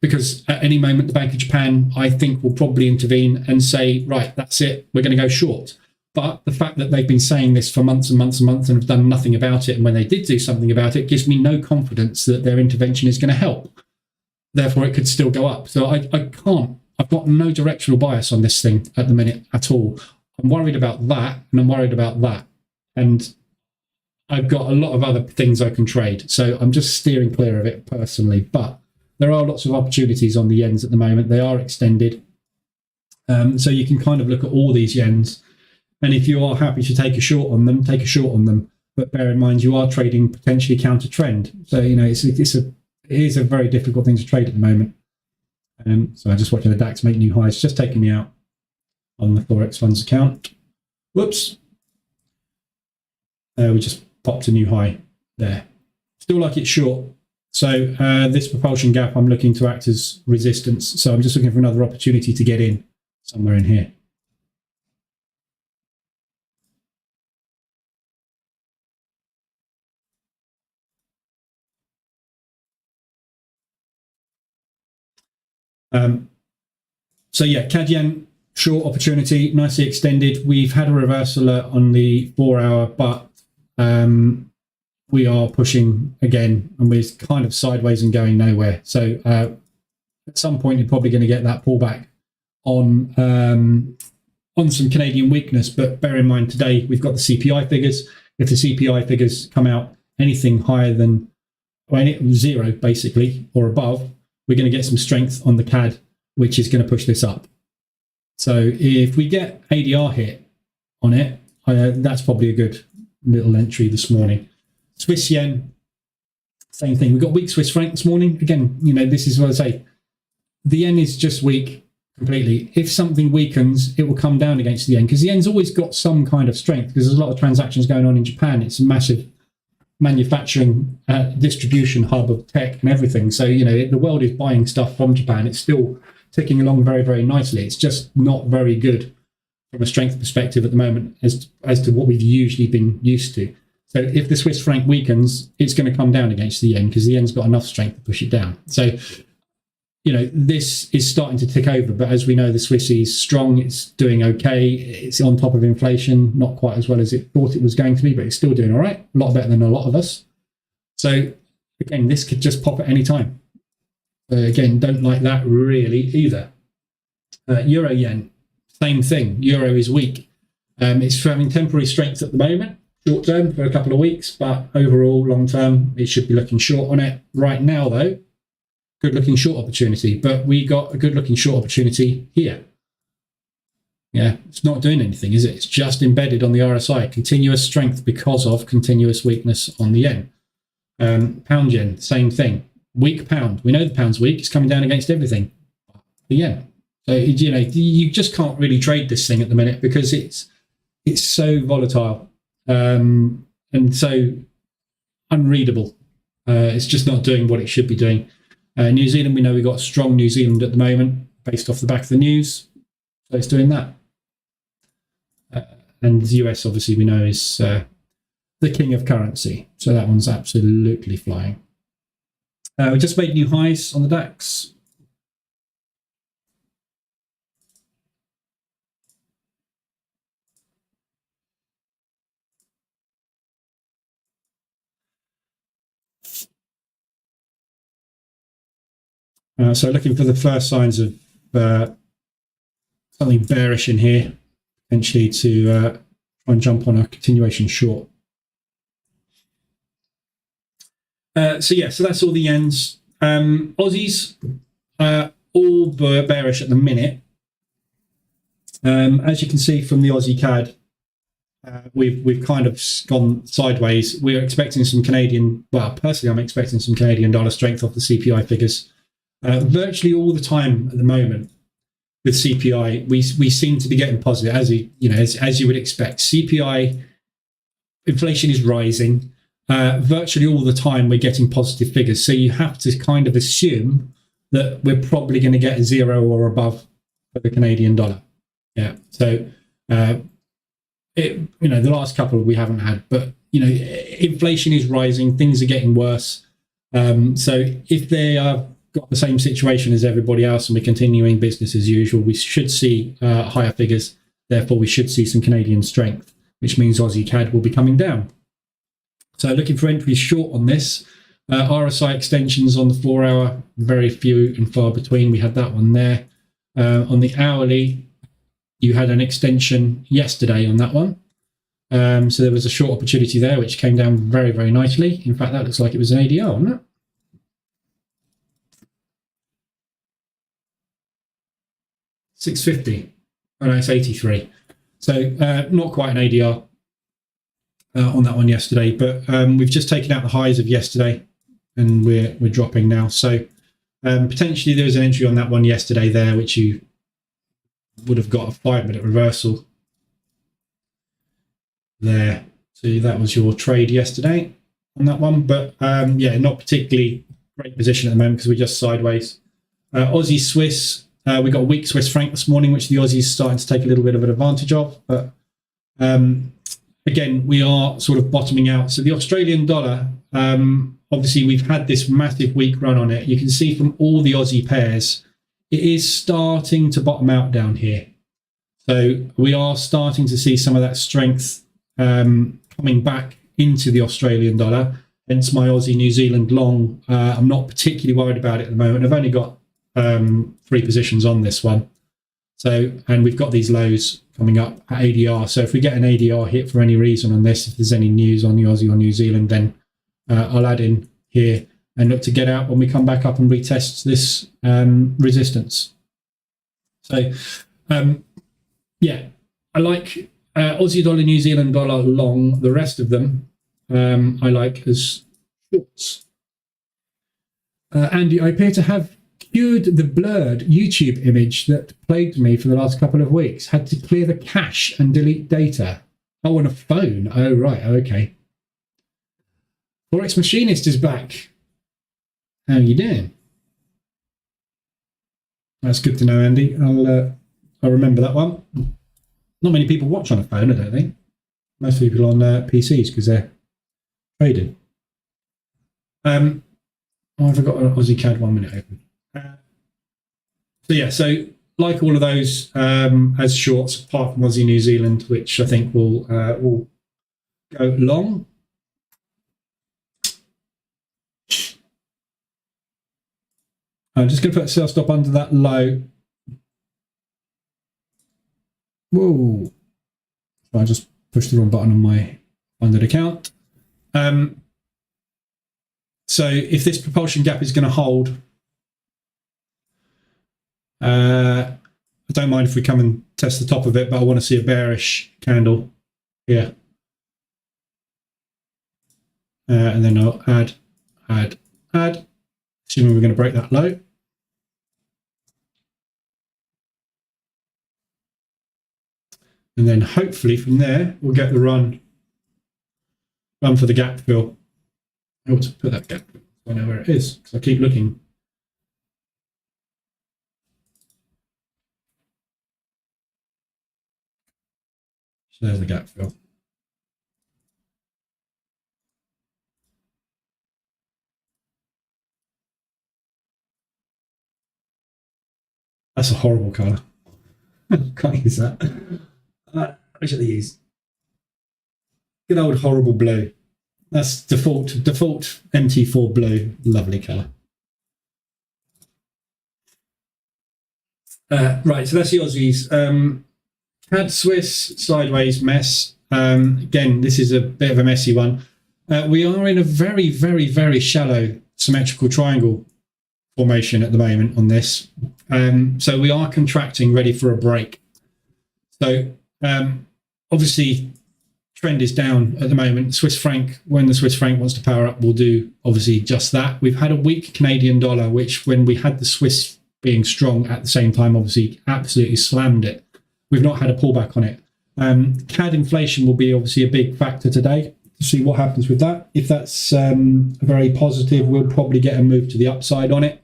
Because at any moment, the Bank of Japan, I think, will probably intervene and say, right, that's it, we're going to go short. But the fact that they've been saying this for months and months and months and have done nothing about it, and when they did do something about it, gives me no confidence that their intervention is going to help. Therefore, it could still go up. So I can't, I've got no directional bias on this thing at the minute at all. I'm worried about that, and I'm worried about that. And I've got a lot of other things I can trade. So I'm just steering clear of it personally. But there are lots of opportunities on the yens at the moment. They are extended. So you can kind of look at all these yens. And if you are happy to take a short on them, take a short on them. But bear in mind, you are trading potentially counter trend. So, you know, it is a very difficult thing to trade at the moment. So I'm just watching the DAX make new highs, just taking me out on the Forex funds account. Whoops. We just popped a new high there. Still like it's short. So this propulsion gap, I'm looking to act as resistance. So I'm just looking for another opportunity to get in somewhere in here. So yeah, CAD yen short opportunity, nicely extended. We've had a reversal on the 4 hour, but we are pushing again, and we're kind of sideways and going nowhere. So at some point, you're probably going to get that pullback on some Canadian weakness. But bear in mind, today we've got the CPI figures. If the CPI figures come out anything higher than zero, basically, or above, we're going to get some strength on the CAD, which is going to push this up. So if we get ADR hit on it, that's probably a good little entry this morning. Swiss yen, same thing. We've got weak Swiss franc this morning. Again, this is what I say. The yen is just weak completely. If something weakens, it will come down against the yen, because the yen's always got some kind of strength, because there's a lot of transactions going on in Japan. It's a massive manufacturing distribution hub of tech and everything. So, the world is buying stuff from Japan. It's still ticking along very, very nicely. It's just not very good from a strength perspective at the moment as to what we've usually been used to. So if the Swiss franc weakens, it's going to come down against the yen, because the yen's got enough strength to push it down. So, this is starting to tick over. But as we know, the Swissy is strong. It's doing okay. It's on top of inflation, not quite as well as it thought it was going to be, but it's still doing all right. A lot better than a lot of us. So again, this could just pop at any time. Again, don't like that really either. Euro yen, same thing. Euro is weak. It's having temporary strength at the moment, short term for a couple of weeks, but overall, long term, it should be looking short on it. Right now, though, good looking short opportunity, but we got a good looking short opportunity here. Yeah, it's not doing anything, is it? It's just embedded on the RSI. Continuous strength because of continuous weakness on the yen. Pound yen, same thing. Weak pound. We know the pound's weak. It's coming down against everything. The yen. So, you just can't really trade this thing at the minute, because it's so volatile and so unreadable. It's just not doing what it should be doing. New Zealand, we know we've got strong New Zealand at the moment, based off the back of the news. So it's doing that. And the US, obviously, we know is the king of currency. So that one's absolutely flying. We just made new highs on the DAX. So looking for the first signs of something bearish in here, potentially to try and jump on a continuation short. So that's all the yens. Aussies, all bearish at the minute. As you can see from the Aussie CAD, we've kind of gone sideways. We're expecting some Canadian, well, personally, I'm expecting some Canadian dollar strength off the CPI figures. Virtually all the time at the moment with CPI, we seem to be getting positive, as you would expect. CPI inflation is rising. Virtually all the time we're getting positive figures. So you have to kind of assume that we're probably going to get a 0 or above for the Canadian dollar. Yeah. So the last couple we haven't had, but inflation is rising. Things are getting worse. So if they are got the same situation as everybody else and we're continuing business as usual, we should see higher figures. Therefore, we should see some Canadian strength, which means Aussie CAD will be coming down. So looking for entries short on this. RSI extensions on the 4 hour, very few and far between. We had that one there. On the hourly, you had an extension yesterday on that one. So there was a short opportunity there, which came down very, very nicely. In fact, that looks like it was an ADR, wasn't it? $650. Oh, no, it's 83. So not quite an ADR on that one yesterday, but we've just taken out the highs of yesterday, and we're dropping now. So Potentially there was an entry on that one yesterday there, which you would have got a 5-minute reversal there. So that was your trade yesterday on that one. But yeah, not particularly great position at the moment because we're just sideways. Aussie Swiss, we got a weak Swiss franc this morning, which the Aussies starting to take a little bit of an advantage of. But again, we are sort of bottoming out. So the Australian dollar, obviously we've had this massive weak run on it. You can see from all the Aussie pairs, it is starting to bottom out down here. So we are starting to see some of that strength coming back into the Australian dollar. Hence my Aussie New Zealand long. I'm not particularly worried about it at the moment. I've only got 3 positions on this one. So, and we've got these lows coming up at ADR. So if we get an ADR hit for any reason on this, if there's any news on the Aussie or New Zealand, then I'll add in here and look to get out when we come back up and retest this resistance. So, yeah, I like Aussie dollar, New Zealand dollar long. The rest of them I like as shorts. Andy, I appear to have cured the blurred YouTube image that plagued me for the last couple of weeks. Had to clear the cache and delete data. Oh, on a phone. Oh, right. Okay. Forex Machinist is back. How are you doing? That's good to know, Andy. I'll remember that one. Not many people watch on a phone, I don't think. Most people on PCs because they're trading. Oh, I've got an Aussie CAD 1 minute open. So yeah, so like all of those as shorts, apart from Aussie New Zealand, which I think will go long. I'm just going to put a sell stop under that low. Whoa! So I just pushed the wrong button on my funded account. So if this propulsion gap is going to hold, I don't mind if we come and test the top of it, but I want to see a bearish candle here. And then I'll add, assuming we're going to break that low. And then hopefully from there, we'll get the run for the gap fill. I want to put that gap fill so I know where it is, because I keep looking. So there's the gap fill. That's a horrible colour. Can't use that. I should use good old horrible blue. That's default MT4 blue. Lovely colour. Right, so that's the Aussies. CAD Swiss sideways mess. Again, this is a bit of a messy one. We are in a very, very, very shallow symmetrical triangle formation at the moment on this. So we are contracting, ready for a break. So obviously trend is down at the moment. Swiss franc, when the Swiss franc wants to power up, will do obviously just that. We've had a weak Canadian dollar, which when we had the Swiss being strong at the same time, obviously absolutely slammed it. We've not had a pullback on it. CAD inflation will be obviously a big factor today to see what happens with that. If that's very positive, we'll probably get a move to the upside on it.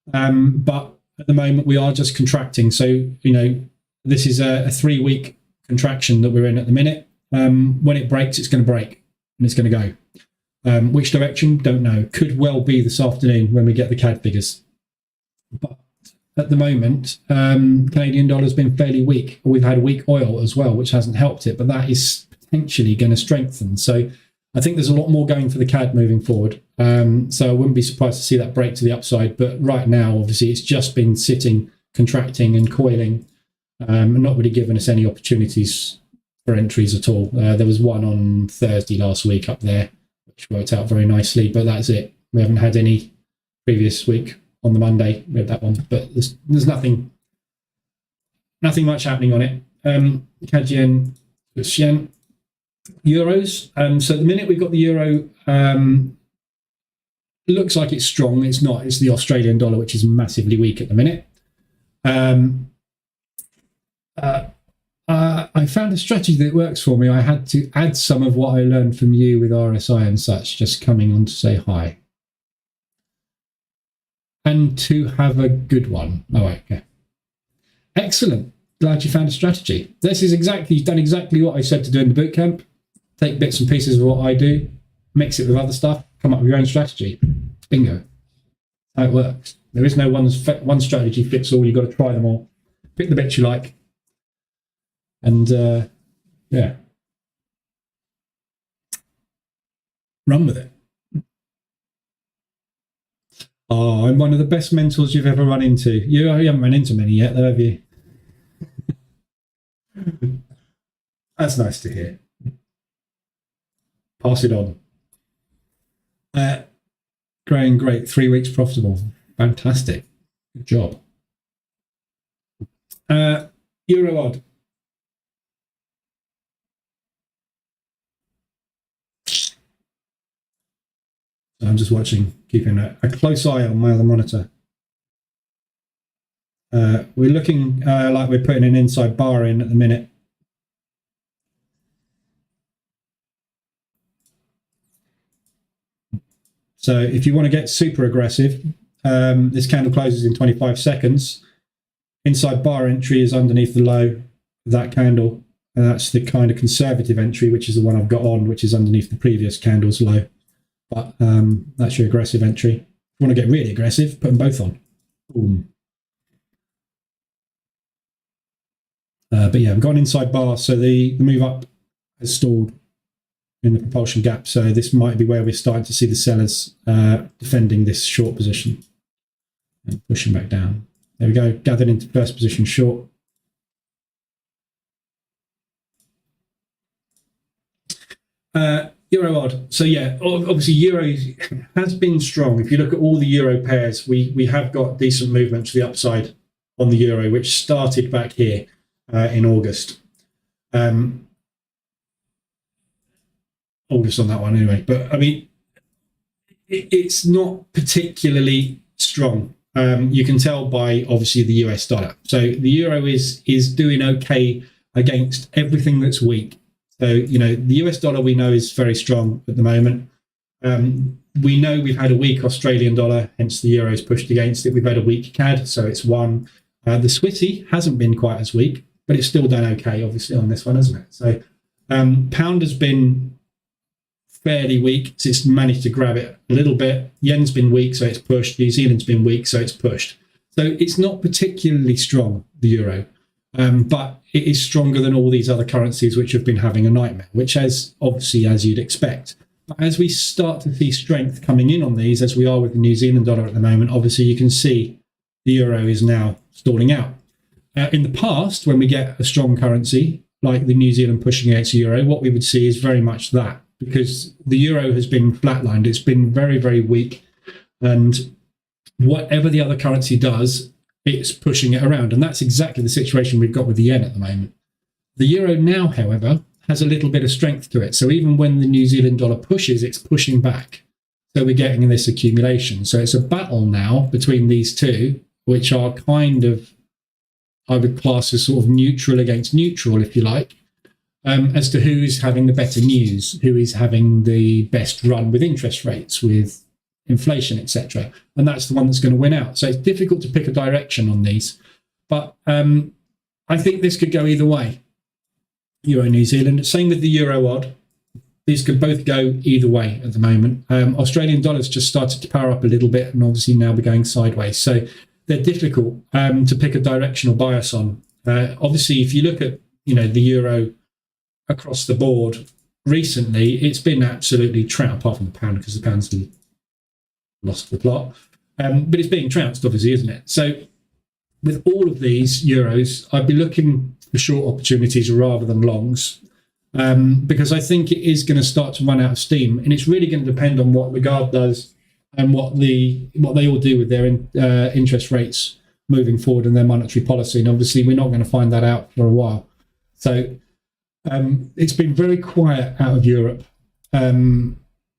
But at the moment, we are just contracting. So, you know, this is a 3-week contraction that we're in at the minute. When it breaks, it's going to break and it's going to go. Which direction? Don't know. Could well be this afternoon when we get the CAD figures. But at the moment, Canadian dollar has been fairly weak. We've had weak oil as well, which hasn't helped it, but that is potentially going to strengthen. So I think there's a lot more going for the CAD moving forward. So I wouldn't be surprised to see that break to the upside. But right now, obviously, it's just been sitting, contracting and coiling, and not really giving us any opportunities for entries at all. There was one on Thursday last week up there, which worked out very nicely, but that's it. We haven't had any previous week. On the Monday, we had that one, but there's nothing much happening on it. CAD yen, yen, euros. So at the minute we've got the euro looks like it's strong. It's not. It's the Australian dollar, which is massively weak at the minute. I found a strategy that works for me. I had to add some of what I learned from you with RSI and such, just coming on to say hi. And to have a good one. Oh, okay. Excellent. Glad you found a strategy. This is exactly, you've done exactly what I said to do in the bootcamp. Take bits and pieces of what I do, mix it with other stuff, come up with your own strategy. Bingo. How it works. There is no one strategy fits all. You've got to try them all. Pick the bits you like. And yeah, run with it. Oh, I'm one of the best mentors you've ever run into. You haven't run into many yet, though, have you? That's nice to hear. Pass it on. Growing great. 3 weeks profitable. Fantastic. Good job. Euro odd. So I'm just watching, keeping a close eye on my other monitor. We're looking like we're putting an inside bar in at the minute. So if you want to get super aggressive, this candle closes in 25 seconds. Inside bar entry is underneath the low of that candle. That's the kind of conservative entry, which is the one I've got on, which is underneath the previous candle's low. But that's your aggressive entry. If you want to get really aggressive, put them both on. Boom. But yeah, I've got an inside bar, so the move up has stalled in the propulsion gap. So this might be where we're starting to see the sellers defending this short position and pushing back down. There we go, gathered into first position short. Euro odd. So yeah, obviously Euro has been strong. If you look at all the Euro pairs, we have got decent movement to the upside on the Euro, which started back here in August. August on that one anyway. But I mean, it's not particularly strong. You can tell by obviously the US dollar. So the Euro is doing okay against everything that's weak. So, you know, the US dollar we know is very strong at the moment. We know we've had a weak Australian dollar, hence the Euro's pushed against it. We've had a weak CAD, so it's won. The Swissy hasn't been quite as weak, but it's still done okay, obviously, on this one, hasn't it? So pound has been fairly weak, so it's managed to grab it a little bit. Yen's been weak, so it's pushed. New Zealand's been weak, so it's pushed. So it's not particularly strong, the Euro. But it is stronger than all these other currencies which have been having a nightmare, which has obviously as you'd expect. But as we start to see strength coming in on these, as we are with the New Zealand dollar at the moment, obviously you can see the Euro is now stalling out. In the past, when we get a strong currency like the New Zealand pushing against the Euro, what we would see is very much that, because the Euro has been flatlined. It's been very, very weak. And whatever the other currency does, it's pushing it around. And that's exactly the situation we've got with the yen at the moment. The Euro now, however, has a little bit of strength to it. So even when the New Zealand dollar pushes, it's pushing back. So we're getting this accumulation. So it's a battle now between these two, which are kind of, I would class as sort of neutral against neutral, if you like, as to who is having the better news, who is having the best run with interest rates, with inflation, etc. And that's the one that's going to win out. So it's difficult to pick a direction on these. But I think this could go either way. Euro New Zealand, same with the Euro odd. These could both go either way at the moment. Australian dollar's just started to power up a little bit, and obviously now we're going sideways. So they're difficult to pick a directional bias on. Obviously, if you look at the Euro across the board recently, it's been absolutely trounced, apart from the pound, because the pound's lost the plot. But it's being trounced, obviously, isn't it? So with all of these Euros, I'd be looking for short opportunities rather than longs, because I think it is going to start to run out of steam, and it's really going to depend on what Lagarde does and what they all do with their interest rates moving forward and their monetary policy. And obviously, we're not going to find that out for a while. So it's been very quiet out of Europe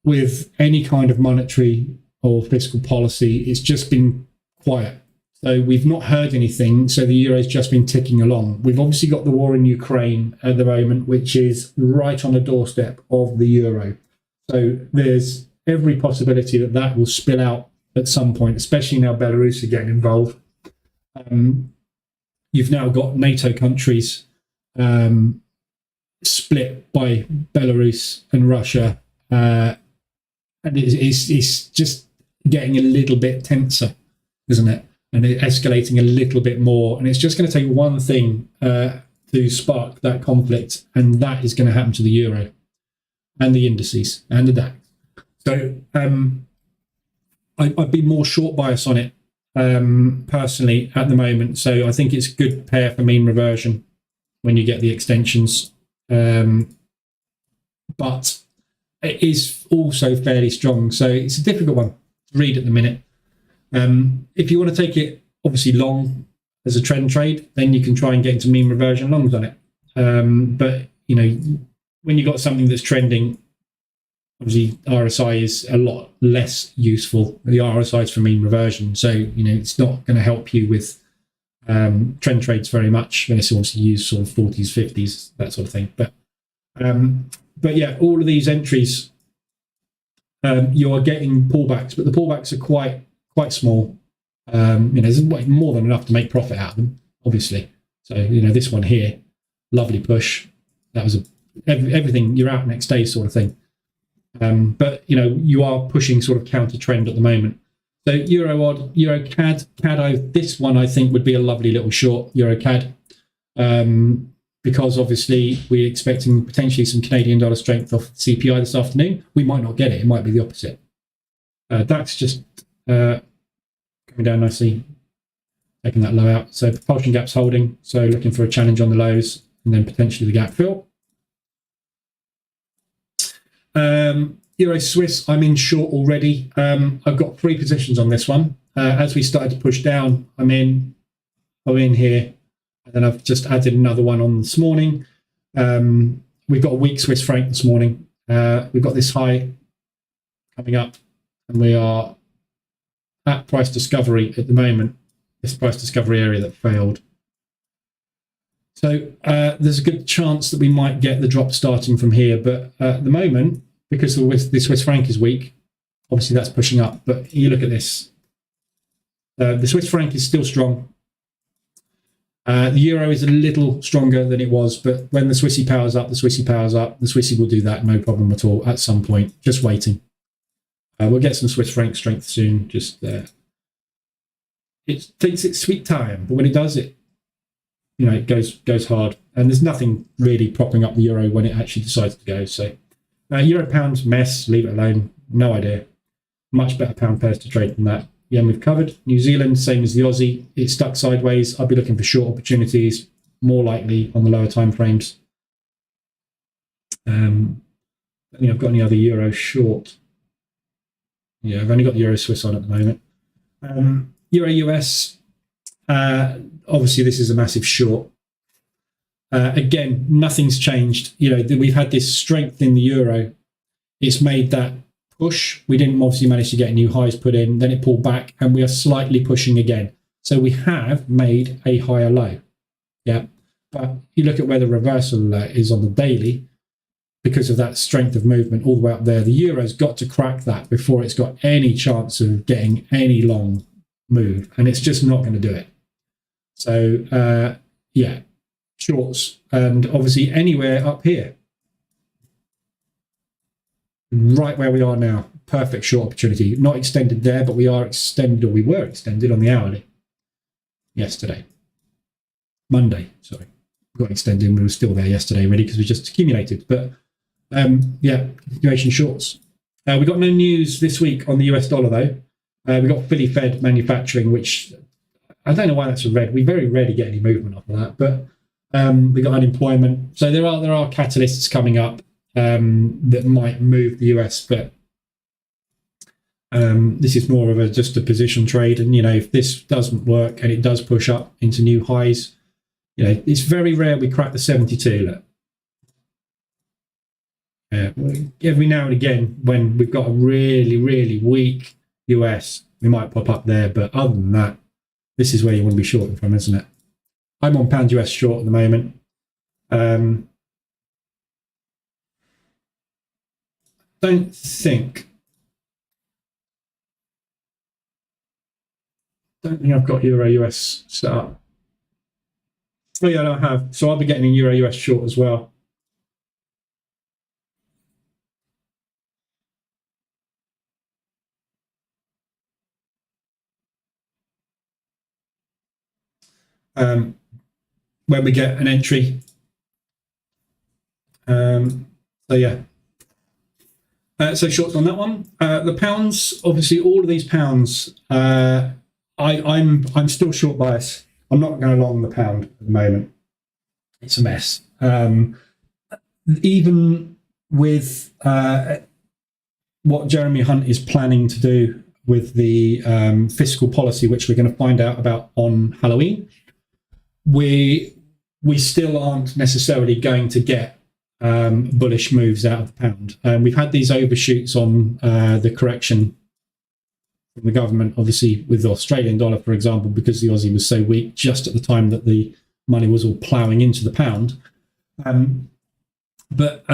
with any kind of monetary or fiscal policy. It's just been quiet. So we've not heard anything. So the euro's just been ticking along. We've obviously got the war in Ukraine at the moment, which is right on the doorstep of the euro. So there's every possibility that that will spill out at some point, especially now Belarus are getting involved. You've now got NATO countries split by Belarus and Russia, and it's just getting a little bit tenser, isn't it? And it escalating a little bit more, and it's just going to take one thing to spark that conflict, and that is going to happen to the euro and the indices and the DAX. So I'd be more short bias on it personally at the moment. So I think it's a good pair for mean reversion when you get the extensions. But it is also fairly strong. So it's a difficult one to read at the minute. If you want to take it obviously long as a trend trade, then you can try and get into mean reversion longs on it. But, you know, when you've got something that's trending, obviously RSI is a lot less useful. The RSI is for mean reversion. So, you know, it's not going to help you with trend trades very much unless you want to use sort of 40s, 50s, that sort of thing. But yeah, all of these entries, you are getting pullbacks, but the pullbacks are quite small. You know, there's more than enough to make profit out of them, obviously. So, you know, this one here, lovely push. That was everything, you're out next day sort of thing. But, you know, you are pushing sort of counter trend at the moment. So Euro odd, Euro CAD, this one I think would be a lovely little short, Euro CAD, because obviously we're expecting potentially some Canadian dollar strength off CPI this afternoon. We might not get it. It might be the opposite. DAX just coming down nicely, taking that low out. So propulsion gap's holding. So looking for a challenge on the lows and then potentially the gap fill. Euro Swiss, I'm in short already. I've got 3 positions on this one. As we started to push down, I'm in here, and then I've just added another one on this morning. We've got a weak Swiss franc this morning. We've got this high coming up, and we are at price discovery at the moment, this price discovery area that failed. So there's a good chance that we might get the drop starting from here, but at the moment, because the Swiss franc is weak, obviously that's pushing up. But you look at this, the Swiss franc is still strong. The euro is a little stronger than it was, but when the Swissy powers up, the Swissy will do that, no problem at all at some point, just waiting. We'll get some Swiss franc strength soon, just it takes its sweet time, but when it does it, you know, it goes hard, and there's nothing really propping up the euro when it actually decides to go. So euro pound mess, leave it alone, no idea. Much better pound pairs to trade than that. Yen we've covered. New Zealand, same as the Aussie, it's stuck sideways. I'll be looking for short opportunities, more likely on the lower time frames. I don't think I've got any other euro short. Yeah, I've only got the euro Swiss on at the moment. Euro US, obviously this is a massive short. Again, nothing's changed. You know, we've had this strength in the euro. It's made that push. We didn't obviously manage to get new highs put in. Then it pulled back, and we are slightly pushing again. So we have made a higher low. Yeah, but you look at where the reversal is on the daily, because of that strength of movement all the way up there. The euro's got to crack that before it's got any chance of getting any long move, and it's just not going to do it. So yeah, shorts, and obviously anywhere up here, right where we are now, perfect short opportunity. Not extended there, but we are extended, or we were extended on the hourly Monday, sorry. We got extended, we were still there yesterday really, because we just accumulated. But yeah, continuation shorts. We got no news this week on the US dollar though. We got Philly Fed manufacturing, which I don't know why that's a red. We very rarely get any movement off of that, but we got unemployment. So there are catalysts coming up that might move the US, but this is more of just a position trade. And, you know, if this doesn't work and it does push up into new highs, you know, it's very rare we crack the 72. Look. Every now and again, when we've got a really, really weak US, we might pop up there. But other than that, this is where you want to be shorting from, isn't it? I'm on pound US short at the moment. Don't think I've got Euro US set up. Oh yeah, I have. So I'll be getting a Euro US short as well. When we get an entry. So yeah. So shorts on that one. The pounds, obviously, all of these pounds. I'm still short bias. I'm not going long the pound at the moment. It's a mess. Even with what Jeremy Hunt is planning to do with the fiscal policy, which we're going to find out about on Halloween, we still aren't necessarily going to get bullish moves out of the pound. We've had these overshoots on the correction from the government, obviously with the Australian dollar, for example, because the Aussie was so weak just at the time that the money was all ploughing into the pound. But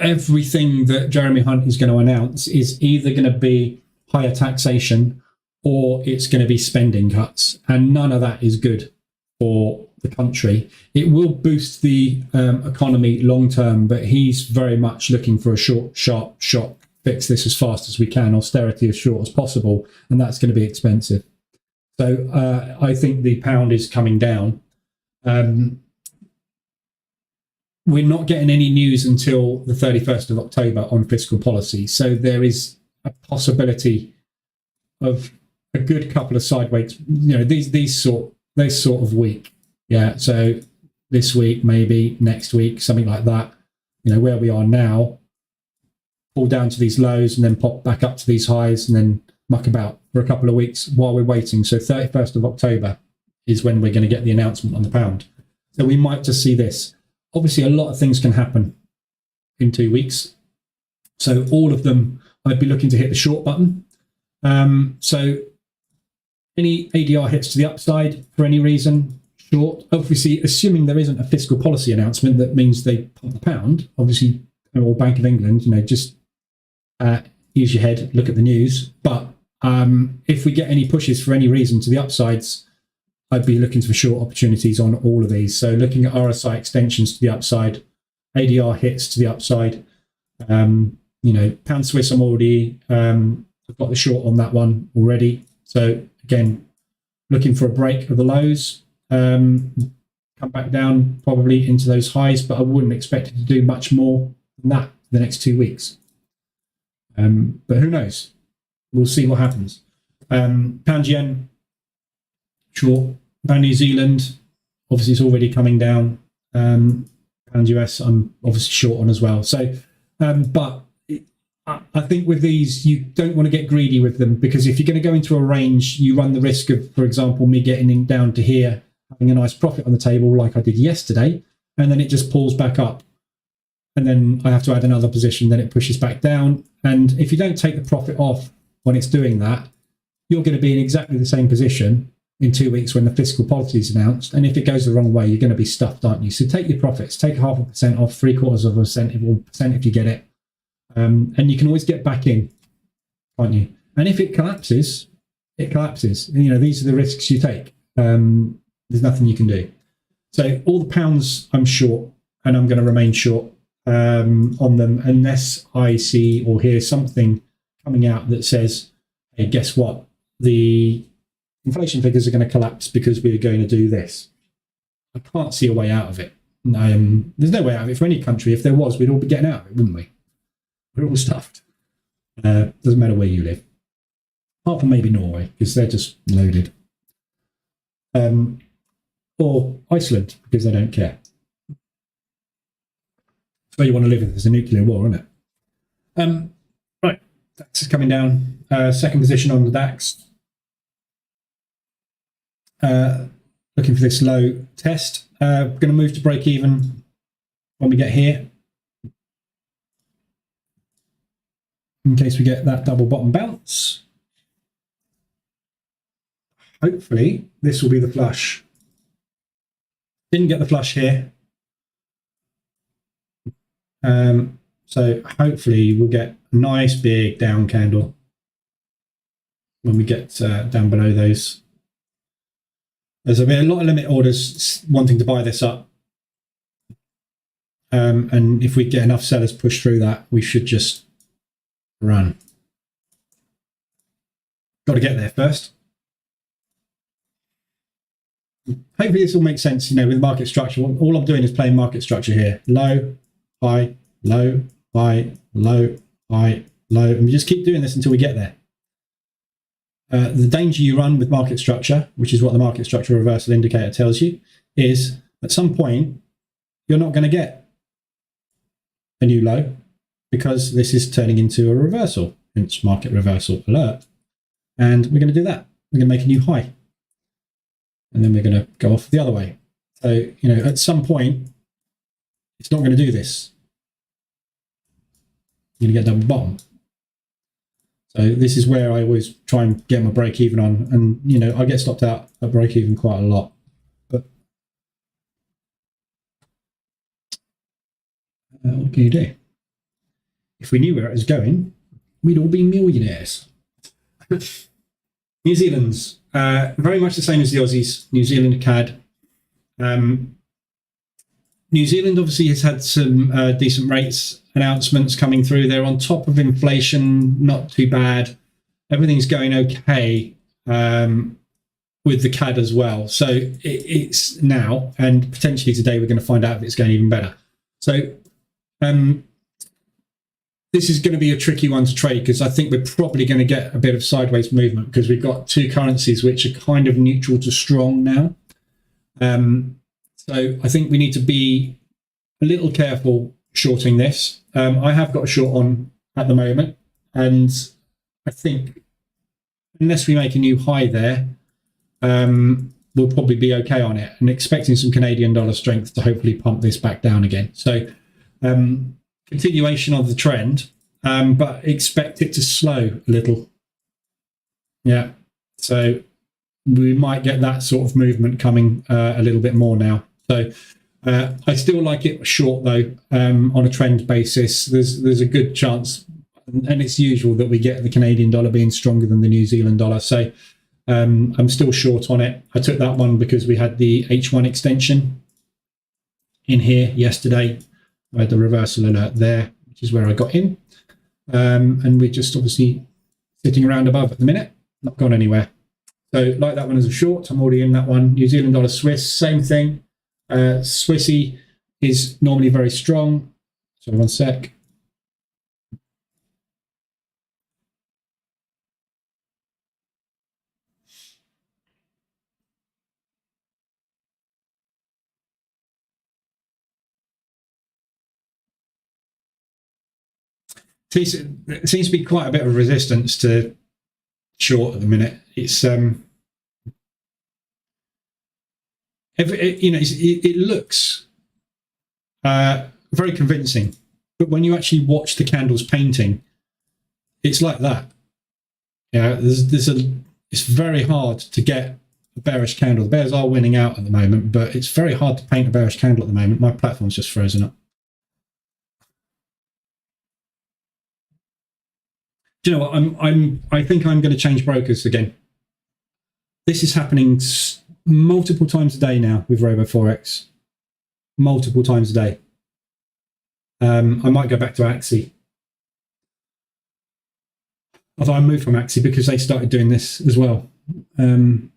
everything that Jeremy Hunt is going to announce is either going to be higher taxation or it's going to be spending cuts. And none of that is good for the country. It will boost the economy long term, but he's very much looking for a short, sharp shock. Fix this as fast as we can, austerity as short as possible, and that's going to be expensive. So I think the pound is coming down. We're not getting any news until the 31st of October on fiscal policy. So there is a possibility of a good couple of sideways, these sort of week. Yeah. So this week, maybe next week, something like that, where we are now, fall down to these lows and then pop back up to these highs and then muck about for a couple of weeks while we're waiting. So 31st of October is when we're going to get the announcement on the pound. So we might just see this. Obviously, a lot of things can happen in 2 weeks. So all of them, I'd be looking to hit the short button. So any ADR hits to the upside for any reason, short. Obviously, assuming there isn't a fiscal policy announcement that means they pump the pound, obviously, or Bank of England, just use your head, look at the news. But if we get any pushes for any reason to the upsides, I'd be looking for short opportunities on all of these. So looking at RSI extensions to the upside, ADR hits to the upside. Pound Swiss, I'm already, I've got the short on that one already. So again, looking for a break of the lows, come back down probably into those highs, but I wouldn't expect it to do much more than that for the next 2 weeks. But who knows? We'll see what happens. Pound yen, short. Pound New Zealand, obviously it's already coming down. Pound US, I'm obviously short on as well. So, but I think with these, you don't want to get greedy with them, because if you're going to go into a range, you run the risk of, for example, me getting down to here, having a nice profit on the table like I did yesterday, and then it just pulls back up. And then I have to add another position, then it pushes back down. And if you don't take the profit off when it's doing that, you're going to be in exactly the same position in 2 weeks when the fiscal policy is announced. And if it goes the wrong way, you're going to be stuffed, aren't you? So take your profits, take 0.5% off, 0.75% if you get it. And you can always get back in, can't you? And if it collapses, it collapses. These are the risks you take. There's nothing you can do. So all the pounds I'm short, and I'm going to remain short on them unless I see or hear something coming out that says, hey, guess what? The inflation figures are going to collapse because we're going to do this. I can't see a way out of it. There's no way out of it for any country. If there was, we'd all be getting out of it, wouldn't we? We're all stuffed. Doesn't matter where you live. Apart from maybe Norway, because they're just loaded. Or Iceland, because they don't care. That's where you want to live if there's a nuclear war, isn't it? Right, DAX is coming down. Second position on the DAX. Looking for this low test. Going to move to break even when we get here, in case we get that double bottom bounce. hopefully this will be the flush. Didn't get the flush here. So hopefully we'll get a nice big down candle when we get down below those. There's a lot of limit orders wanting to buy this up. And if we get enough sellers push through that, we should just run. Got to get there first. Hopefully this all makes sense, with market structure. All I'm doing is playing market structure here. Low, high, low, high, low, high, low. And we just keep doing this until we get there. The danger you run with market structure, which is what the market structure reversal indicator tells you, is at some point you're not going to get a new low because this is turning into a reversal. Hence market reversal alert. And we're going to do that. We're going to make a new high. And then we're going to go off the other way. So, at some point, it's not going to do this. You're going to get double bottom. So this is where I always try and get my break even on. And, I get stopped out at break even quite a lot. But what can you do? If we knew where it was going, we'd all be millionaires. New Zealand's very much the same as the Aussies. New Zealand CAD. New Zealand obviously has had some decent rates announcements coming through. They're on top of inflation, not too bad. Everything's going okay with the CAD as well. So it's now, and potentially today, we're going to find out if it's going even better. So this is going to be a tricky one to trade because I think we're probably going to get a bit of sideways movement because we've got two currencies which are kind of neutral to strong now. So I think we need to be a little careful shorting this. I have got a short on at the moment, and I think unless we make a new high there, we'll probably be okay on it, and expecting some Canadian dollar strength to hopefully pump this back down again. So continuation of the trend, but expect it to slow a little. Yeah, so we might get that sort of movement coming a little bit more now. So I still like it short though. On a trend basis, there's a good chance, and it's usual that we get the Canadian dollar being stronger than the New Zealand dollar. So I'm still short on it. I took that one because we had the H1 extension in here yesterday. I had the reversal alert there, which is where I got in. And we're just obviously sitting around above at the minute, not gone anywhere. So like that one as a short, I'm already in that one. New Zealand dollar Swiss, same thing. Swissy is normally very strong. So one sec. It seems to be quite a bit of resistance to short at the minute. It's it looks very convincing, but when you actually watch the candles painting, it's like that. Yeah, it's very hard to get a bearish candle. The bears are winning out at the moment, but it's very hard to paint a bearish candle at the moment. My platform's just frozen up. Do you know what? I think I'm going to change brokers again. This is happening multiple times a day now with Forex. Multiple times a day. I might go back to Axie. Although I moved from Axie because they started doing this as well. Come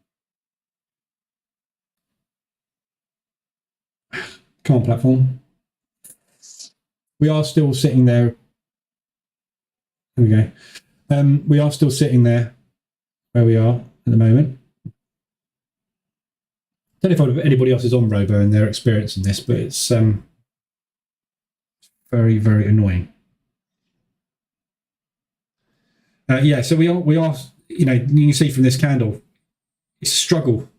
on, platform. We are still sitting there. There we go. We are still sitting there where we are at the moment. I don't know if anybody else is on Robo and they're experiencing this, but it's very, very annoying. Yeah, so we are, you can see from this candle, it's a struggle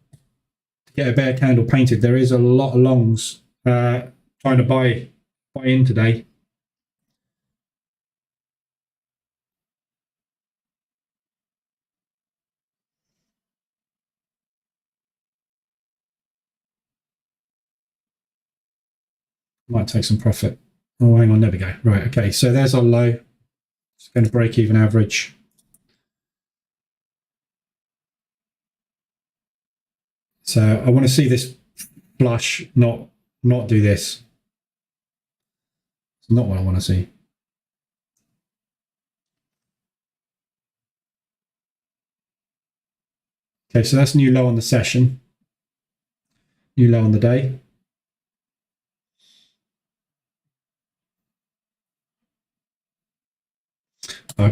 to get a bear candle painted. There is a lot of longs trying to buy in today. Might take some profit. Oh, hang on, there we go. Right, okay, so there's our low. It's going to break even average. So I want to see this flush, not do this. It's not what I want to see. Okay, so that's new low on the session, new low on the day.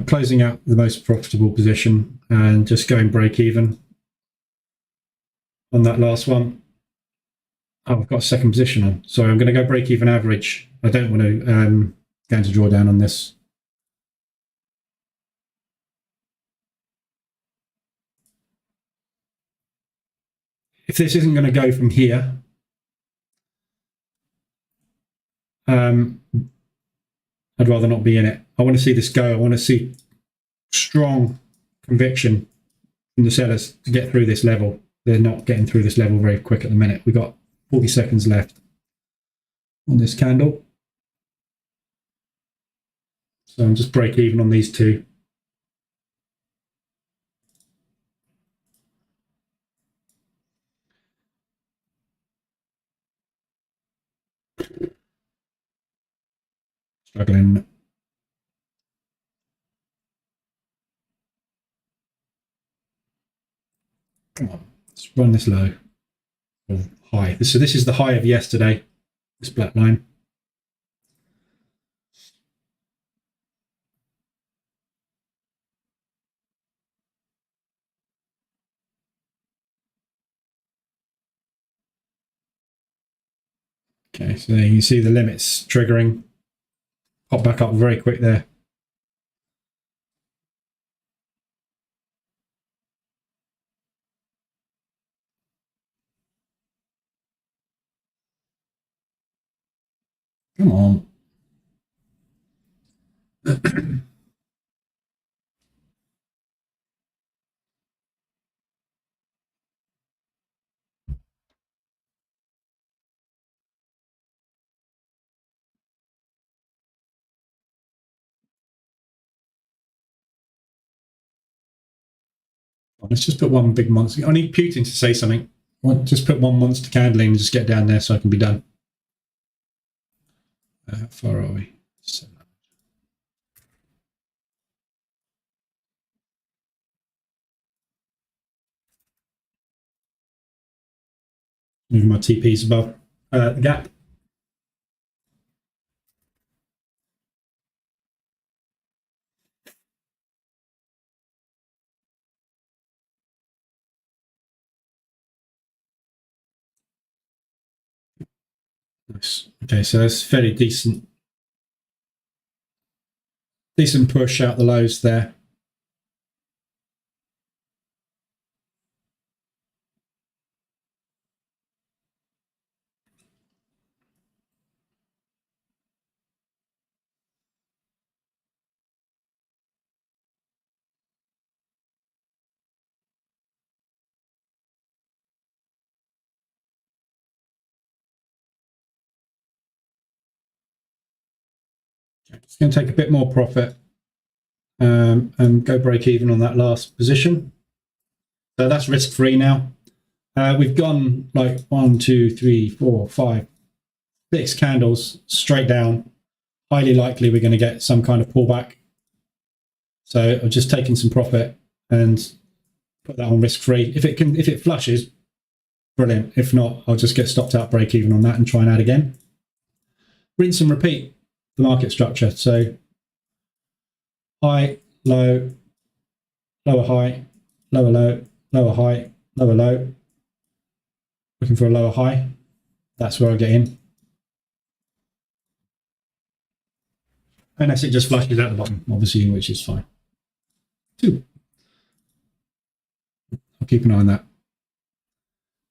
Closing out the most profitable position and just going break even on that last one. Oh, I've got a second position on. So I'm going to go break even average. I don't want to go into drawdown on this. If this isn't going to go from here, I'd rather not be in it. I want to see this go. I want to see strong conviction from the sellers to get through this level. They're not getting through this level very quick at the minute. We've got 40 seconds left on this candle. So I'm just break even on these two. Struggling. Come on, let's run this low or high. So this is the high of yesterday, this black line. Okay, so you can see the limits triggering. Pop back up very quick there. Come on. Let's just put one big monster. I need Putin to say something. Just put one monster candle in and just get down there so I can be done. How far are we? 7. Moving my TPs above the gap. Nice. Okay, so that's fairly decent push out the lows there. It's going to take a bit more profit and go break even on that last position. So that's risk free now. We've gone like 1, 2, 3, 4, 5, 6 candles straight down. Highly likely we're going to get some kind of pullback. So I've just taken some profit and put that on risk free. If it flushes, brilliant. If not, I'll just get stopped out break even on that and try and add again. Rinse and repeat the market structure. So high, low, lower high, lower low, lower high, lower low. Looking for a lower high. That's where I get in. Unless it just flushes out the bottom, obviously, which is fine. 2. I'll keep an eye on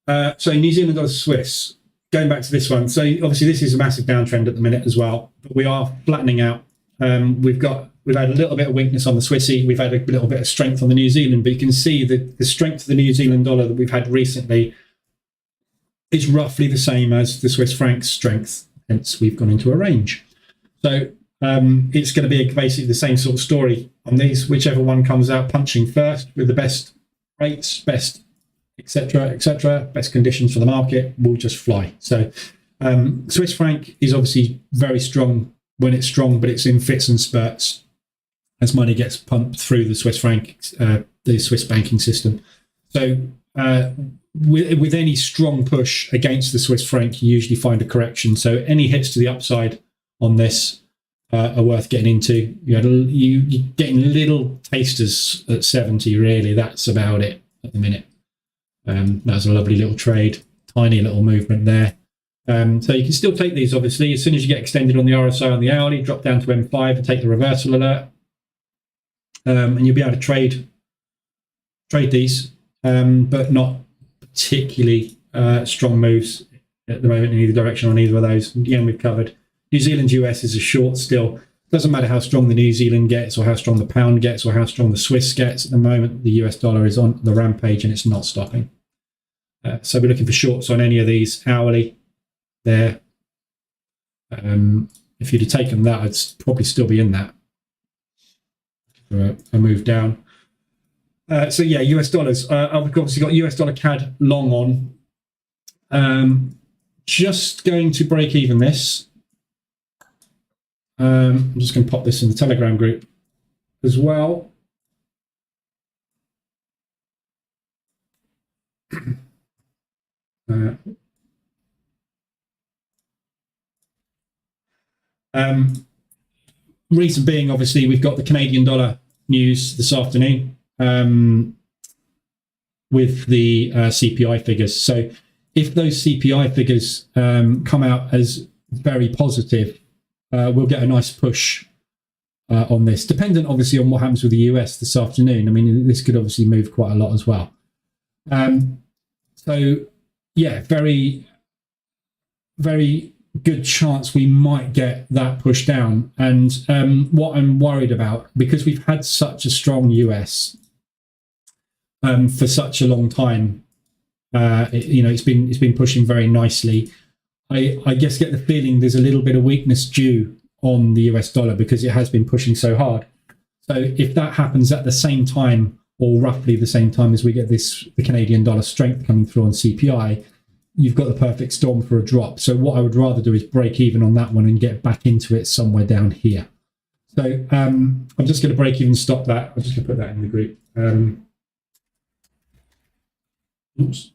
that. So New Zealand dollars Swiss. Going back to this one. So obviously this is a massive downtrend at the minute as well, but we are flattening out. We've had a little bit of weakness on the Swissy. We've had a little bit of strength on the New Zealand, but you can see the strength of the New Zealand dollar that we've had recently is roughly the same as the Swiss franc's strength. hence we've gone into a range. So it's going to be basically the same sort of story on these. Whichever one comes out punching first with the best rates, best etc., best conditions for the market will just fly. So Swiss franc is obviously very strong when it's strong, but it's in fits and spurts as money gets pumped through the Swiss franc, the Swiss banking system. So with any strong push against the Swiss franc, you usually find a correction. So any hits to the upside on this are worth getting into. You're getting little tasters at 70, really. That's about it at the minute. That was a lovely little trade, tiny little movement there. So you can still take these, obviously. As soon as you get extended on the RSI on the hourly, drop down to M5 and take the reversal alert. And you'll be able to trade these, but not particularly strong moves at the moment in either direction on either of those. Again, we've covered New Zealand US is a short still. Doesn't matter how strong the New Zealand gets or how strong the pound gets or how strong the Swiss gets. At the moment, the US dollar is on the rampage and it's not stopping. So we're looking for shorts on any of these hourly there. If you'd have taken that, I'd probably still be in that for a move down. So yeah, US dollars. I've obviously got US dollar CAD long on. Just going to break even this. I'm just going to pop this in the Telegram group as well. Reason being, obviously, we've got the Canadian dollar news this afternoon with the CPI figures. So if those CPI figures come out as very positive, we'll get a nice push on this, dependent obviously on what happens with the US this afternoon. I mean, this could obviously move quite a lot as well. So yeah, very, very good chance we might get that push down. And what I'm worried about, because we've had such a strong US for such a long time, it's been pushing very nicely. I guess get the feeling there's a little bit of weakness due on the US dollar because it has been pushing so hard. So if that happens at the same time or roughly the same time as we get the Canadian dollar strength coming through on CPI, you've got the perfect storm for a drop. So what I would rather do is break even on that one and get back into it somewhere down here. So I'm just going to break even, stop that. I'm just going to put that in the group. Oops,